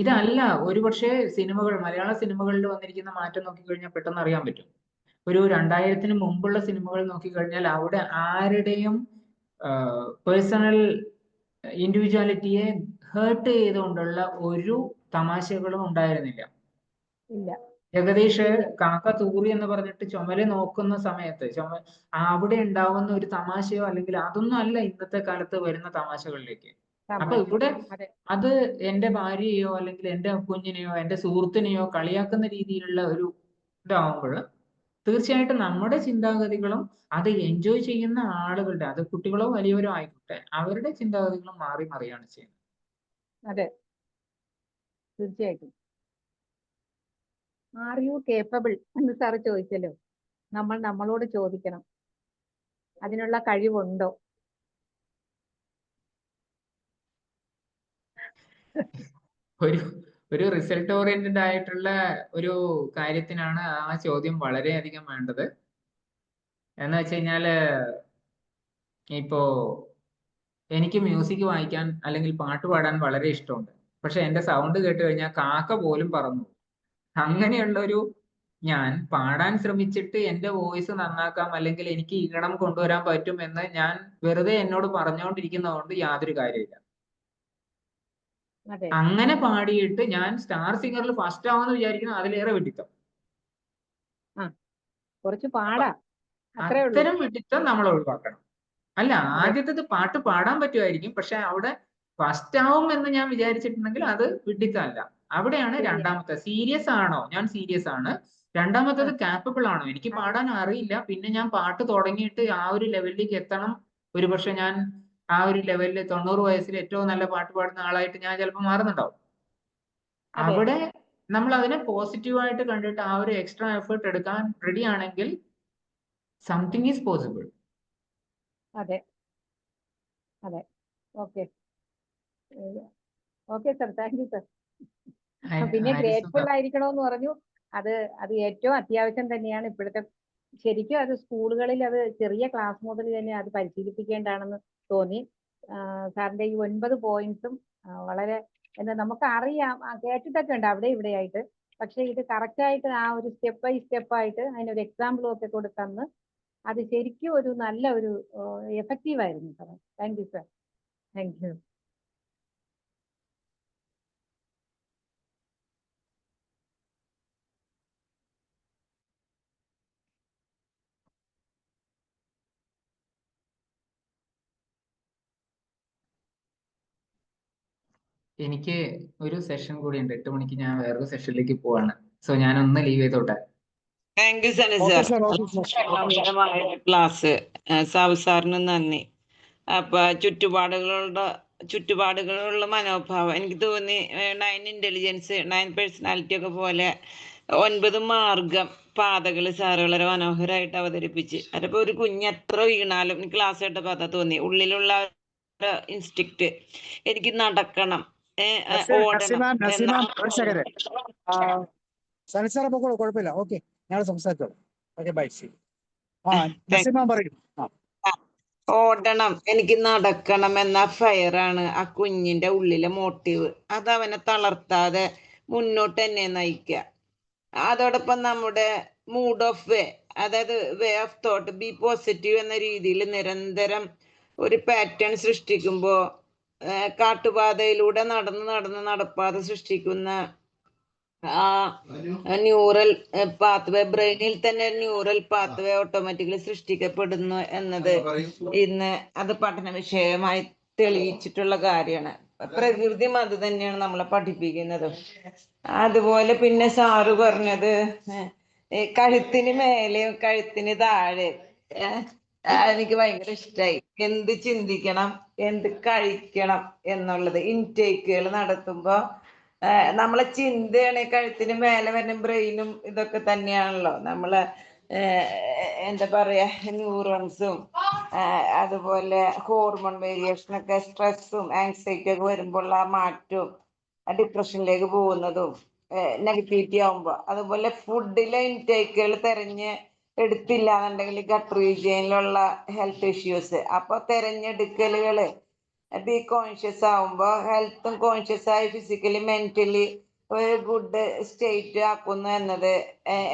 ഇതല്ല ഒരുപക്ഷെ സിനിമകൾ, മലയാള സിനിമകളിൽ വന്നിരിക്കുന്ന മാറ്റം നോക്കിക്കഴിഞ്ഞാൽ പെട്ടെന്ന് അറിയാൻ പറ്റും. ഒരു 2000-ന് മുമ്പുള്ള സിനിമകൾ നോക്കിക്കഴിഞ്ഞാൽ അവിടെ ആരുടെയും പേഴ്സണൽ ഇൻഡിവിജ്വാലിറ്റിയെ ഹേർട്ട് ചെയ്തുകൊണ്ടുള്ള ഒരു തമാശകളും ഉണ്ടായിരുന്നില്ല. ജഗദീഷ് കാക്ക തൂറി എന്ന് പറഞ്ഞിട്ട് ചുമല് നോക്കുന്ന സമയത്ത് അവിടെ ഉണ്ടാവുന്ന ഒരു തമാശയോ അല്ലെങ്കിൽ അതൊന്നും അല്ല ഇന്നത്തെ കാലത്ത് വരുന്ന തമാശകളിലേക്ക്. അപ്പൊ ഇവിടെ അത് എന്റെ ഭാര്യയെയോ അല്ലെങ്കിൽ എന്റെ കുഞ്ഞിനെയോ എന്റെ സുഹൃത്തിനെയോ കളിയാക്കുന്ന രീതിയിലുള്ള ഒരു ഇതാവുമ്പോൾ തീർച്ചയായിട്ടും നമ്മുടെ ചിന്താഗതികളും അത് എൻജോയ് ചെയ്യുന്ന ആളുകളുടെ, അത് കുട്ടികളോ വലിയവരോ ആയിക്കോട്ടെ, അവരുടെ ചിന്താഗതികളും മാറി മറിയാണ് ചെയ്യുന്നത്. അതെ, തീർച്ചയായിട്ടും. ആർ യു കേപ്പബിൾ എന്ന് സാറ് ചോദിച്ചല്ലോ. നമ്മൾ നമ്മളോട് ചോദിക്കണം, അതിനുള്ള കഴിവുണ്ടോ? ഒരു റിസൾട്ട് ഓറിയന്റഡ് ആയിട്ടുള്ള ഒരു കാര്യത്തിനാണ് ആ ചോദ്യം വളരെയധികം വേണ്ടത്. എന്ന് വെച്ച് കഴിഞ്ഞാല് ഇപ്പോ എനിക്ക് മ്യൂസിക് വായിക്കാൻ അല്ലെങ്കിൽ പാട്ട് പാടാൻ വളരെ ഇഷ്ടമുണ്ട്. പക്ഷെ എന്റെ സൗണ്ട് കേട്ട് കഴിഞ്ഞാൽ കാക്ക പോലും പറന്നു. അങ്ങനെയുള്ളൊരു ഞാൻ പാടാൻ ശ്രമിച്ചിട്ട് എന്റെ വോയിസ് നന്നാക്കാം അല്ലെങ്കിൽ എനിക്ക് ഈണം കൊണ്ടുവരാൻ പറ്റും എന്ന് ഞാൻ വെറുതെ എന്നോട് പറഞ്ഞുകൊണ്ടിരിക്കുന്നതുകൊണ്ട് യാതൊരു കാര്യമില്ല. അങ്ങനെ പാടിയിട്ട് ഞാൻ സ്റ്റാർ സിംഗറിൽ ഫസ്റ്റ് ആവുമെന്ന് വിചാരിക്കുന്നത് അതിലേറെ വിഡിത്തം. കുറച്ച് പാടാ, അത്തരം വിഡിത്തം നമ്മൾ ഒഴിവാക്കണം. അല്ല, ആദ്യത്തേത് പാട്ട് പാടാൻ പറ്റുമായിരിക്കും, പക്ഷെ അവിടെ ഫസ്റ്റ് ആവും എന്ന് ഞാൻ വിചാരിച്ചിട്ടുണ്ടെങ്കിൽ അത് വിഡിത്തമല്ല. അവിടെയാണ് രണ്ടാമത്തെ സീരിയസ് ആണോ, ഞാൻ സീരിയസ് ആണ്. രണ്ടാമത്തേത് കാപ്പബിൾ ആണോ, എനിക്ക് പാടാൻ അറിയില്ല, പിന്നെ ഞാൻ പാട്ട് തുടങ്ങിയിട്ട് ആ ഒരു ലെവലിലേക്ക് എത്തണം. ഒരുപക്ഷെ ഞാൻ ആ ഒരു ലെവലിൽ 90 വയസ്സിൽ ഏറ്റവും നല്ല പാട്ട് പാടുന്ന ആളായിട്ട് ഞാൻ ചിലപ്പോൾ മാറുന്നുണ്ടാവും. അവിടെ നമ്മൾ അതിനെ പോസിറ്റീവായിട്ട് കണ്ടിട്ട് ആ ഒരു എക്സ്ട്രാ എഫേർട്ട് എടുക്കാൻ റെഡി ആണെങ്കിൽ സംതിങ് ഈസ് പോസിബിൾ. അതെ, അതെ. Okay okay sir, thank you sir. പിന്നെ ഗ്രേറ്റ്ഫുൾ ആയിരിക്കണമെന്ന് പറഞ്ഞു. അത് ഏറ്റവും അത്യാവശ്യം തന്നെയാണ് ഇപ്പോഴത്തെ. ശരിക്കും അത് സ്കൂളുകളിൽ അത് ചെറിയ ക്ലാസ് മുതൽ തന്നെ അത് പരിശീലിപ്പിക്കേണ്ടതാണെന്ന് തോന്നി. സാറിന്റെ ഈ 9 പോയിന്റ്സും വളരെ നമുക്ക് അറിയാം, കേട്ടിട്ടൊക്കെ ഉണ്ട് അവിടെ ഇവിടെ ആയിട്ട്. പക്ഷെ ഇത് കറക്റ്റായിട്ട് ആ ഒരു സ്റ്റെപ്പ് ബൈ സ്റ്റെപ്പ് ആയിട്ട് അതിനൊരു എക്സാമ്പിളും ഒക്കെ കൊടുത്തന്ന് അത് ശരിക്കും ഒരു നല്ല ഒരു എഫക്റ്റീവ് ആയിരുന്നു sir. Thank you sir, thank you. എനിക്ക് ഒരു സെഷൻ കൂടി ഉണ്ട്, 8 മണിക്ക് ഞാൻ വേറൊരു സെഷനിലേക്ക് പോവാണ്. സോ ഞാൻ ഒന്ന് ലീവ് ചെയ്തോട്ടെ. Thank you Sanu sir. Class Sabu സാറിന് നന്ദി. അപ്പൊ ചുറ്റുപാടുകളുള്ള മനോഭാവം എനിക്ക് തോന്നി 9 ഇന്റലിജൻസ് 9 പേഴ്സണാലിറ്റി ഒക്കെ പോലെ 9 മാർഗം പാതകൾ സാറ് വളരെ മനോഹരമായിട്ട് അവതരിപ്പിച്ച്. അതിപ്പോ ഒരു കുഞ്ഞ് എത്ര വീണാലും എനിക്ക് ക്ലാസ് കേട്ടപ്പോ അതാ തോന്നി, ഉള്ളിലുള്ള ഇൻസ്റ്റിക്റ്റ് എനിക്ക് നടക്കണം, കുഴപ്പമില്ല. ഓക്കെ, ഞങ്ങൾ സംസാരിച്ചോളാം. Okay, by. ഓടണം, എനിക്ക് നടക്കണം എന്ന ഫയറാണ് ആ കുഞ്ഞിന്റെ ഉള്ളിലെ മോട്ടീവ്. അത് അവനെ തളർത്താതെ മുന്നോട്ട് തന്നെ നയിക്കുക. അതോടൊപ്പം നമ്മുടെ മൂഡ് ഓഫ് വേ, അതായത് way of thought, B positive എന്ന രീതിയിൽ നിരന്തരം ഒരു പാറ്റേൺ സൃഷ്ടിക്കുമ്പോൾ കാട്ടുപാതയിലൂടെ നടപ്പാത സൃഷ്ടിക്കുന്ന ആ ന്യൂറൽ പാത്വേ, ബ്രെയിനിൽ തന്നെ ന്യൂറൽ പാത്വേ ഓട്ടോമാറ്റിക്കലി സൃഷ്ടിക്കപ്പെടുന്നു എന്നത് ഇന്ന് അത് പഠന വിഷയമായി തെളിയിച്ചിട്ടുള്ള കാര്യമാണ്. പ്രകൃതിയും അത് തന്നെയാണ് നമ്മളെ പഠിപ്പിക്കുന്നത്. അതുപോലെ പിന്നെ സാറ് പറഞ്ഞത് കഴുത്തിന് മേലെയും കഴുത്തിന് താഴെ എനിക്ക് ഭയങ്കര ഇഷ്ടമായി. എന്ത് ചിന്തിക്കണം, എന്ത് കഴിക്കണം എന്നുള്ളത് ഇൻടേക്കുകൾ നടത്തുമ്പോൾ നമ്മളെ ചിന്തയാണ് കഴുത്തിന് മേലെ വരുന്ന ബ്രെയിനും ഇതൊക്കെ തന്നെയാണല്ലോ നമ്മളെ എന്താ പറയാ ന്യൂറോൺസും അതുപോലെ ഹോർമോൺ വേരിയേഷനൊക്കെ സ്ട്രെസ്സും ആങ്സൈറ്റി ഒക്കെ വരുമ്പോൾ ആ മാറ്റവും ഡിപ്രഷനിലേക്ക് പോകുന്നതും നെഗറ്റിവിറ്റി ആവുമ്പോൾ. അതുപോലെ ഫുഡിലെ ഇൻടേക്കുകൾ തെരഞ്ഞ് എടുത്തില്ല എന്നുണ്ടെങ്കിൽ ഗട്ട് റീജിയനിലുള്ള ഹെൽത്ത് ഇഷ്യൂസ്. അപ്പൊ തെരഞ്ഞെടുക്കലുകള് ബി കോൺഷ്യസ് ആവുമ്പോൾ ഹെൽത്തും കോൺഷ്യസ് ആയി ഫിസിക്കലി മെന്റലി ഒരു ഗുഡ് സ്റ്റേറ്റ് ആക്കുന്നു എന്നത്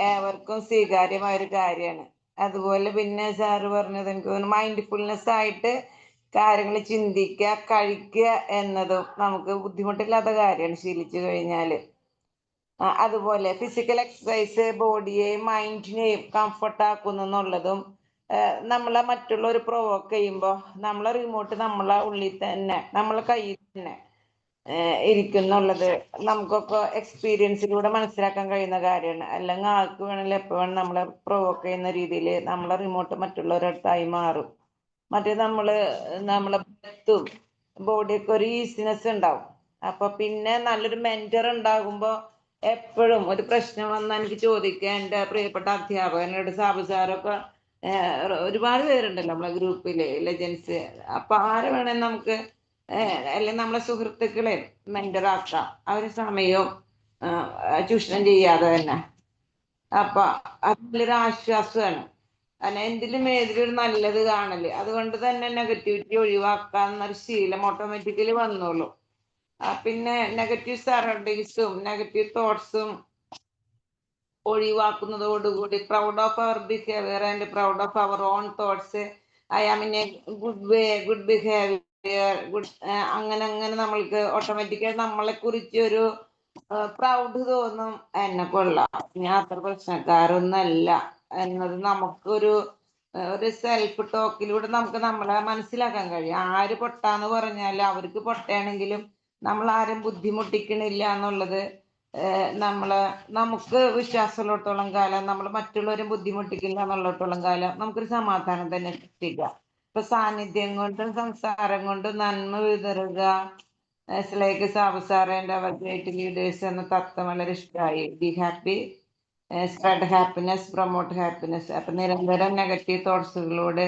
ഏവർക്കും സ്വീകാര്യമായ ഒരു കാര്യമാണ്. അതുപോലെ പിന്നെ സാറ് പറഞ്ഞത് എനിക്ക് തോന്നുന്നു മൈൻഡ്ഫുൾനെസ് ആയിട്ട് കാര്യങ്ങൾ ചിന്തിക്കുക, കഴിക്കുക എന്നതും നമുക്ക് ബുദ്ധിമുട്ടില്ലാത്ത കാര്യമാണ് ശീലിച്ചു കഴിഞ്ഞാൽ. അതുപോലെ ഫിസിക്കൽ എക്സസൈസ് ബോഡിയെയും മൈൻഡിനെയും കംഫർട്ട് ആക്കുന്നു എന്നുള്ളതും നമ്മളെ മറ്റുള്ളവർ പ്രൊവോക്ക് ചെയ്യുമ്പോൾ നമ്മളെ റിമോട്ട് നമ്മളെ ഉള്ളിൽ തന്നെ നമ്മളെ കയ്യിൽ തന്നെ ഇരിക്കുന്നുള്ളത് നമുക്കൊക്കെ എക്സ്പീരിയൻസിലൂടെ മനസ്സിലാക്കാൻ കഴിയുന്ന കാര്യമാണ്. അല്ലെങ്കിൽ ആൾക്ക് വേണമെങ്കിൽ എപ്പോൾ വേണം നമ്മളെ പ്രൊവോക്ക് ചെയ്യുന്ന രീതിയിൽ നമ്മളെ റിമോട്ട് മറ്റുള്ളവരുടെ അടുത്തായി മാറും. മറ്റേ നമ്മളെ ബ്രെത്തും ബോഡിയൊക്കെ ഒരു ഈസിനെസ് ഉണ്ടാവും. അപ്പൊ പിന്നെ നല്ലൊരു മെന്റർ ഉണ്ടാകുമ്പോൾ എപ്പോഴും ഒരു പ്രശ്നം വന്നാൽ എനിക്ക് ചോദിക്കാൻ എൻ്റെ പ്രിയപ്പെട്ട അധ്യാപകനോട് സാബു സാറൊക്കെ ഒരുപാട് പേരുണ്ടല്ലോ നമ്മളെ ഗ്രൂപ്പില് ലെജൻസ്. അപ്പൊ ആരെ വേണേൽ നമുക്ക് അല്ലെങ്കിൽ നമ്മളെ സുഹൃത്തുക്കളെ മെന്ററാക്കാം അവര് സമയവും ചൂഷണം ചെയ്യാതെ തന്നെ. അപ്പൊ അതിലൊരു ആശ്വാസമാണ്. കാരണം എന്തിലും ഏതിലും ഒരു നല്ലത് കാണല്. അതുകൊണ്ട് തന്നെ നെഗറ്റിവിറ്റി ഒഴിവാക്കാന്നൊരു ശീലം ഓട്ടോമാറ്റിക്കലി വന്നോളൂ. പിന്നെ നെഗറ്റീവ് സറൗണ്ടിങ്സും നെഗറ്റീവ് തോട്ട്സും ഒഴിവാക്കുന്നതോടുകൂടി proud of our behaviour and proud of our own thoughts, I am in a good way, good behaviour, good അങ്ങനെ അങ്ങനെ നമ്മൾക്ക് ഓട്ടോമാറ്റിക്കായി നമ്മളെ കുറിച്ച് ഒരു പ്രൗഡ് തോന്നും. എന്നെ കൊള്ളാം, ഞാൻ അത്ര പ്രശ്നക്കാരൊന്നല്ല എന്നത് നമുക്കൊരു ഒരു സെൽഫ് ടോക്കിലൂടെ നമുക്ക് നമ്മളെ മനസ്സിലാക്കാൻ കഴിയും. ആര് പൊട്ടാന്ന് പറഞ്ഞാൽ അവർക്ക് പൊട്ടയാണെങ്കിലും നമ്മൾ ആരും ബുദ്ധിമുട്ടിക്കണില്ല എന്നുള്ളത് നമുക്ക് വിശ്വാസമുള്ളിടത്തോളം കാലം നമ്മൾ മറ്റുള്ളവരെ ബുദ്ധിമുട്ടിക്കില്ല എന്നുള്ളിടത്തോളം കാലം നമുക്കൊരു സമാധാനം തന്നെ സൃഷ്ടിക്കുക. ഇപ്പൊ സാന്നിധ്യം കൊണ്ടും സംസാരം കൊണ്ടും നന്മ വിതറുക, like Sabu sir and our great leaders എന്ന തത്വം വളരെ ഇഷ്ടമായി. Be happy, spread happiness, promote happiness. അപ്പൊ നിരന്തരം നെഗറ്റീവ് തോട്ട്സുകളോട്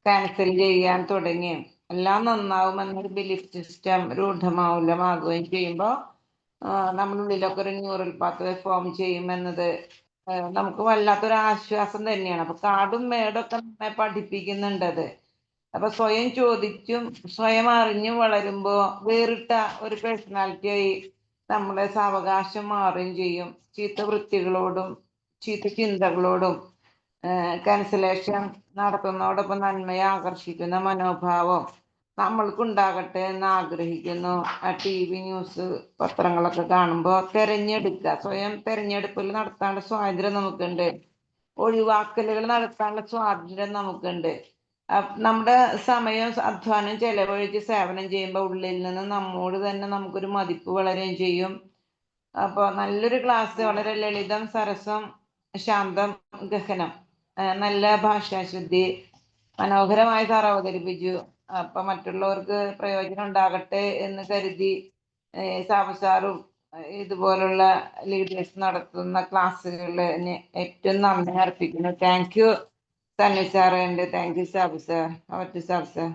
ക്യാൻസൽ ചെയ്യാൻ തുടങ്ങി എല്ലാം നന്നാവുമെന്നൊരു ബിലീഫ് സിസ്റ്റം രൂഢമൂലമാകുകയും ചെയ്യുമ്പോൾ നമ്മളുള്ളിലൊക്കെ ഒരു ന്യൂറൽ പാത്വേ ഫോം ചെയ്യുമെന്നത് നമുക്ക് വല്ലാത്തൊരു ആശ്വാസം തന്നെയാണ്. അപ്പൊ കാടും മേടൊക്കെ നമ്മെ പഠിപ്പിക്കുന്നുണ്ടത്. അപ്പൊ സ്വയം ചോദിച്ചും സ്വയം അറിഞ്ഞും വളരുമ്പോ വേറിട്ട ഒരു പേഴ്സണാലിറ്റിയായി നമ്മളെ സാവകാശം മാറുകയും ചെയ്യും. ചീത്ത വൃത്തികളോടും ചീത്ത ചിന്തകളോടും ക്യാൻസലേഷൻ നടത്തുന്നതോടൊപ്പം നന്മയെ ആകർഷിക്കുന്ന മനോഭാവം നമ്മൾക്കുണ്ടാകട്ടെ എന്ന് ആഗ്രഹിക്കുന്നു. ആ TV ന്യൂസ് പത്രങ്ങളൊക്കെ കാണുമ്പോൾ തെരഞ്ഞെടുക്കുക, സ്വയം തെരഞ്ഞെടുപ്പിൽ നടത്താനുള്ള സ്വാതന്ത്ര്യം നമുക്കുണ്ട്. ഒഴിവാക്കലുകൾ നടത്താനുള്ള സ്വാതന്ത്ര്യം നമുക്കുണ്ട്. നമ്മുടെ സമയം അധ്വാനം ചെലവഴിച്ച് സേവനം ചെയ്യുമ്പോൾ ഉള്ളിൽ നിന്ന് നമ്മോട് തന്നെ നമുക്കൊരു മതിപ്പ് വളരുകയും ചെയ്യും. അപ്പോൾ നല്ലൊരു ക്ലാസ്, വളരെ ലളിതം, സരസം, ശാന്തം, ഗഹനം, നല്ല ഭാഷാശുദ്ധി, മനോഹരമായി സാർ അവതരിപ്പിച്ചു. അപ്പൊ മറ്റുള്ളവർക്ക് പ്രയോജനം ഉണ്ടാകട്ടെ എന്ന് കരുതി സാബു സാറും ഇതുപോലുള്ള ലീഡേഴ്സ് നടത്തുന്ന ക്ലാസ്സുകളിന് ഏറ്റവും നന്ദി അർപ്പിക്കുന്നു. Thank you Sunny sir and thank you Sabu sir. Over to Sabu sir.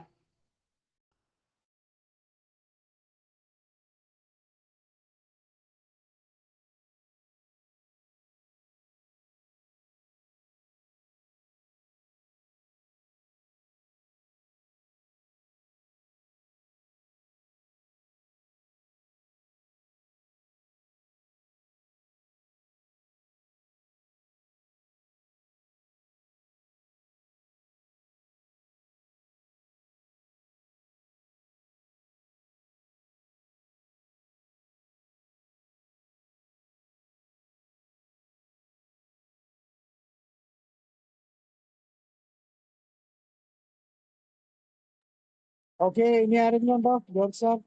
Okay, ഇനി ആരെങ്കിലും ഉണ്ടോ? ജോർജ് സാർ,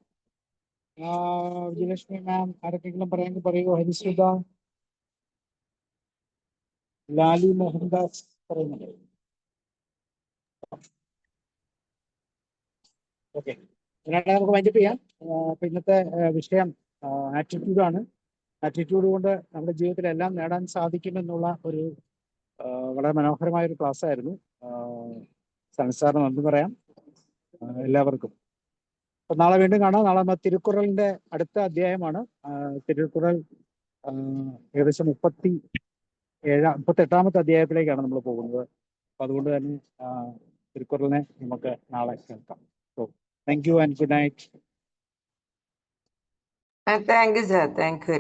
വിജയലക്ഷ്മി മാം, ആരൊക്കെങ്കിലും പറയാമെങ്കിൽ പറയൂ. ഹരിസുധ, ലാലി മോഹൻദാസ് പറയുന്നുണ്ട്. ഓക്കെ, ഇതിനായിട്ട് നമുക്ക് വൈൻഡപ്പ് ചെയ്യാം. അപ്പൊ ഇന്നത്തെ വിഷയം ആറ്റിറ്റ്യൂഡാണ്. ആറ്റിറ്റ്യൂഡ് കൊണ്ട് നമ്മുടെ ജീവിതത്തിൽ എല്ലാം നേടാൻ സാധിക്കുമെന്നുള്ള ഒരു വളരെ മനോഹരമായ ഒരു ക്ലാസ് ആയിരുന്നു. സനൽ സാറിന് നന്ദി പറയാം എല്ലാവർക്കും. അപ്പൊ നാളെ വീണ്ടും കാണാം. നാളെ നമ്മൾ തിരുക്കുറളിന്റെ അടുത്ത അധ്യായമാണ്. തിരുക്കുറൾ ഏകദേശം 38ാമത്തെ അധ്യായത്തിലേക്കാണ് നമ്മൾ പോകുന്നത്. അപ്പൊ അതുകൊണ്ട് തന്നെ തിരുക്കുറളിനെ നമുക്ക് നാളെ കേൾക്കാം. So thank you and good night. Thank you sir, thank U.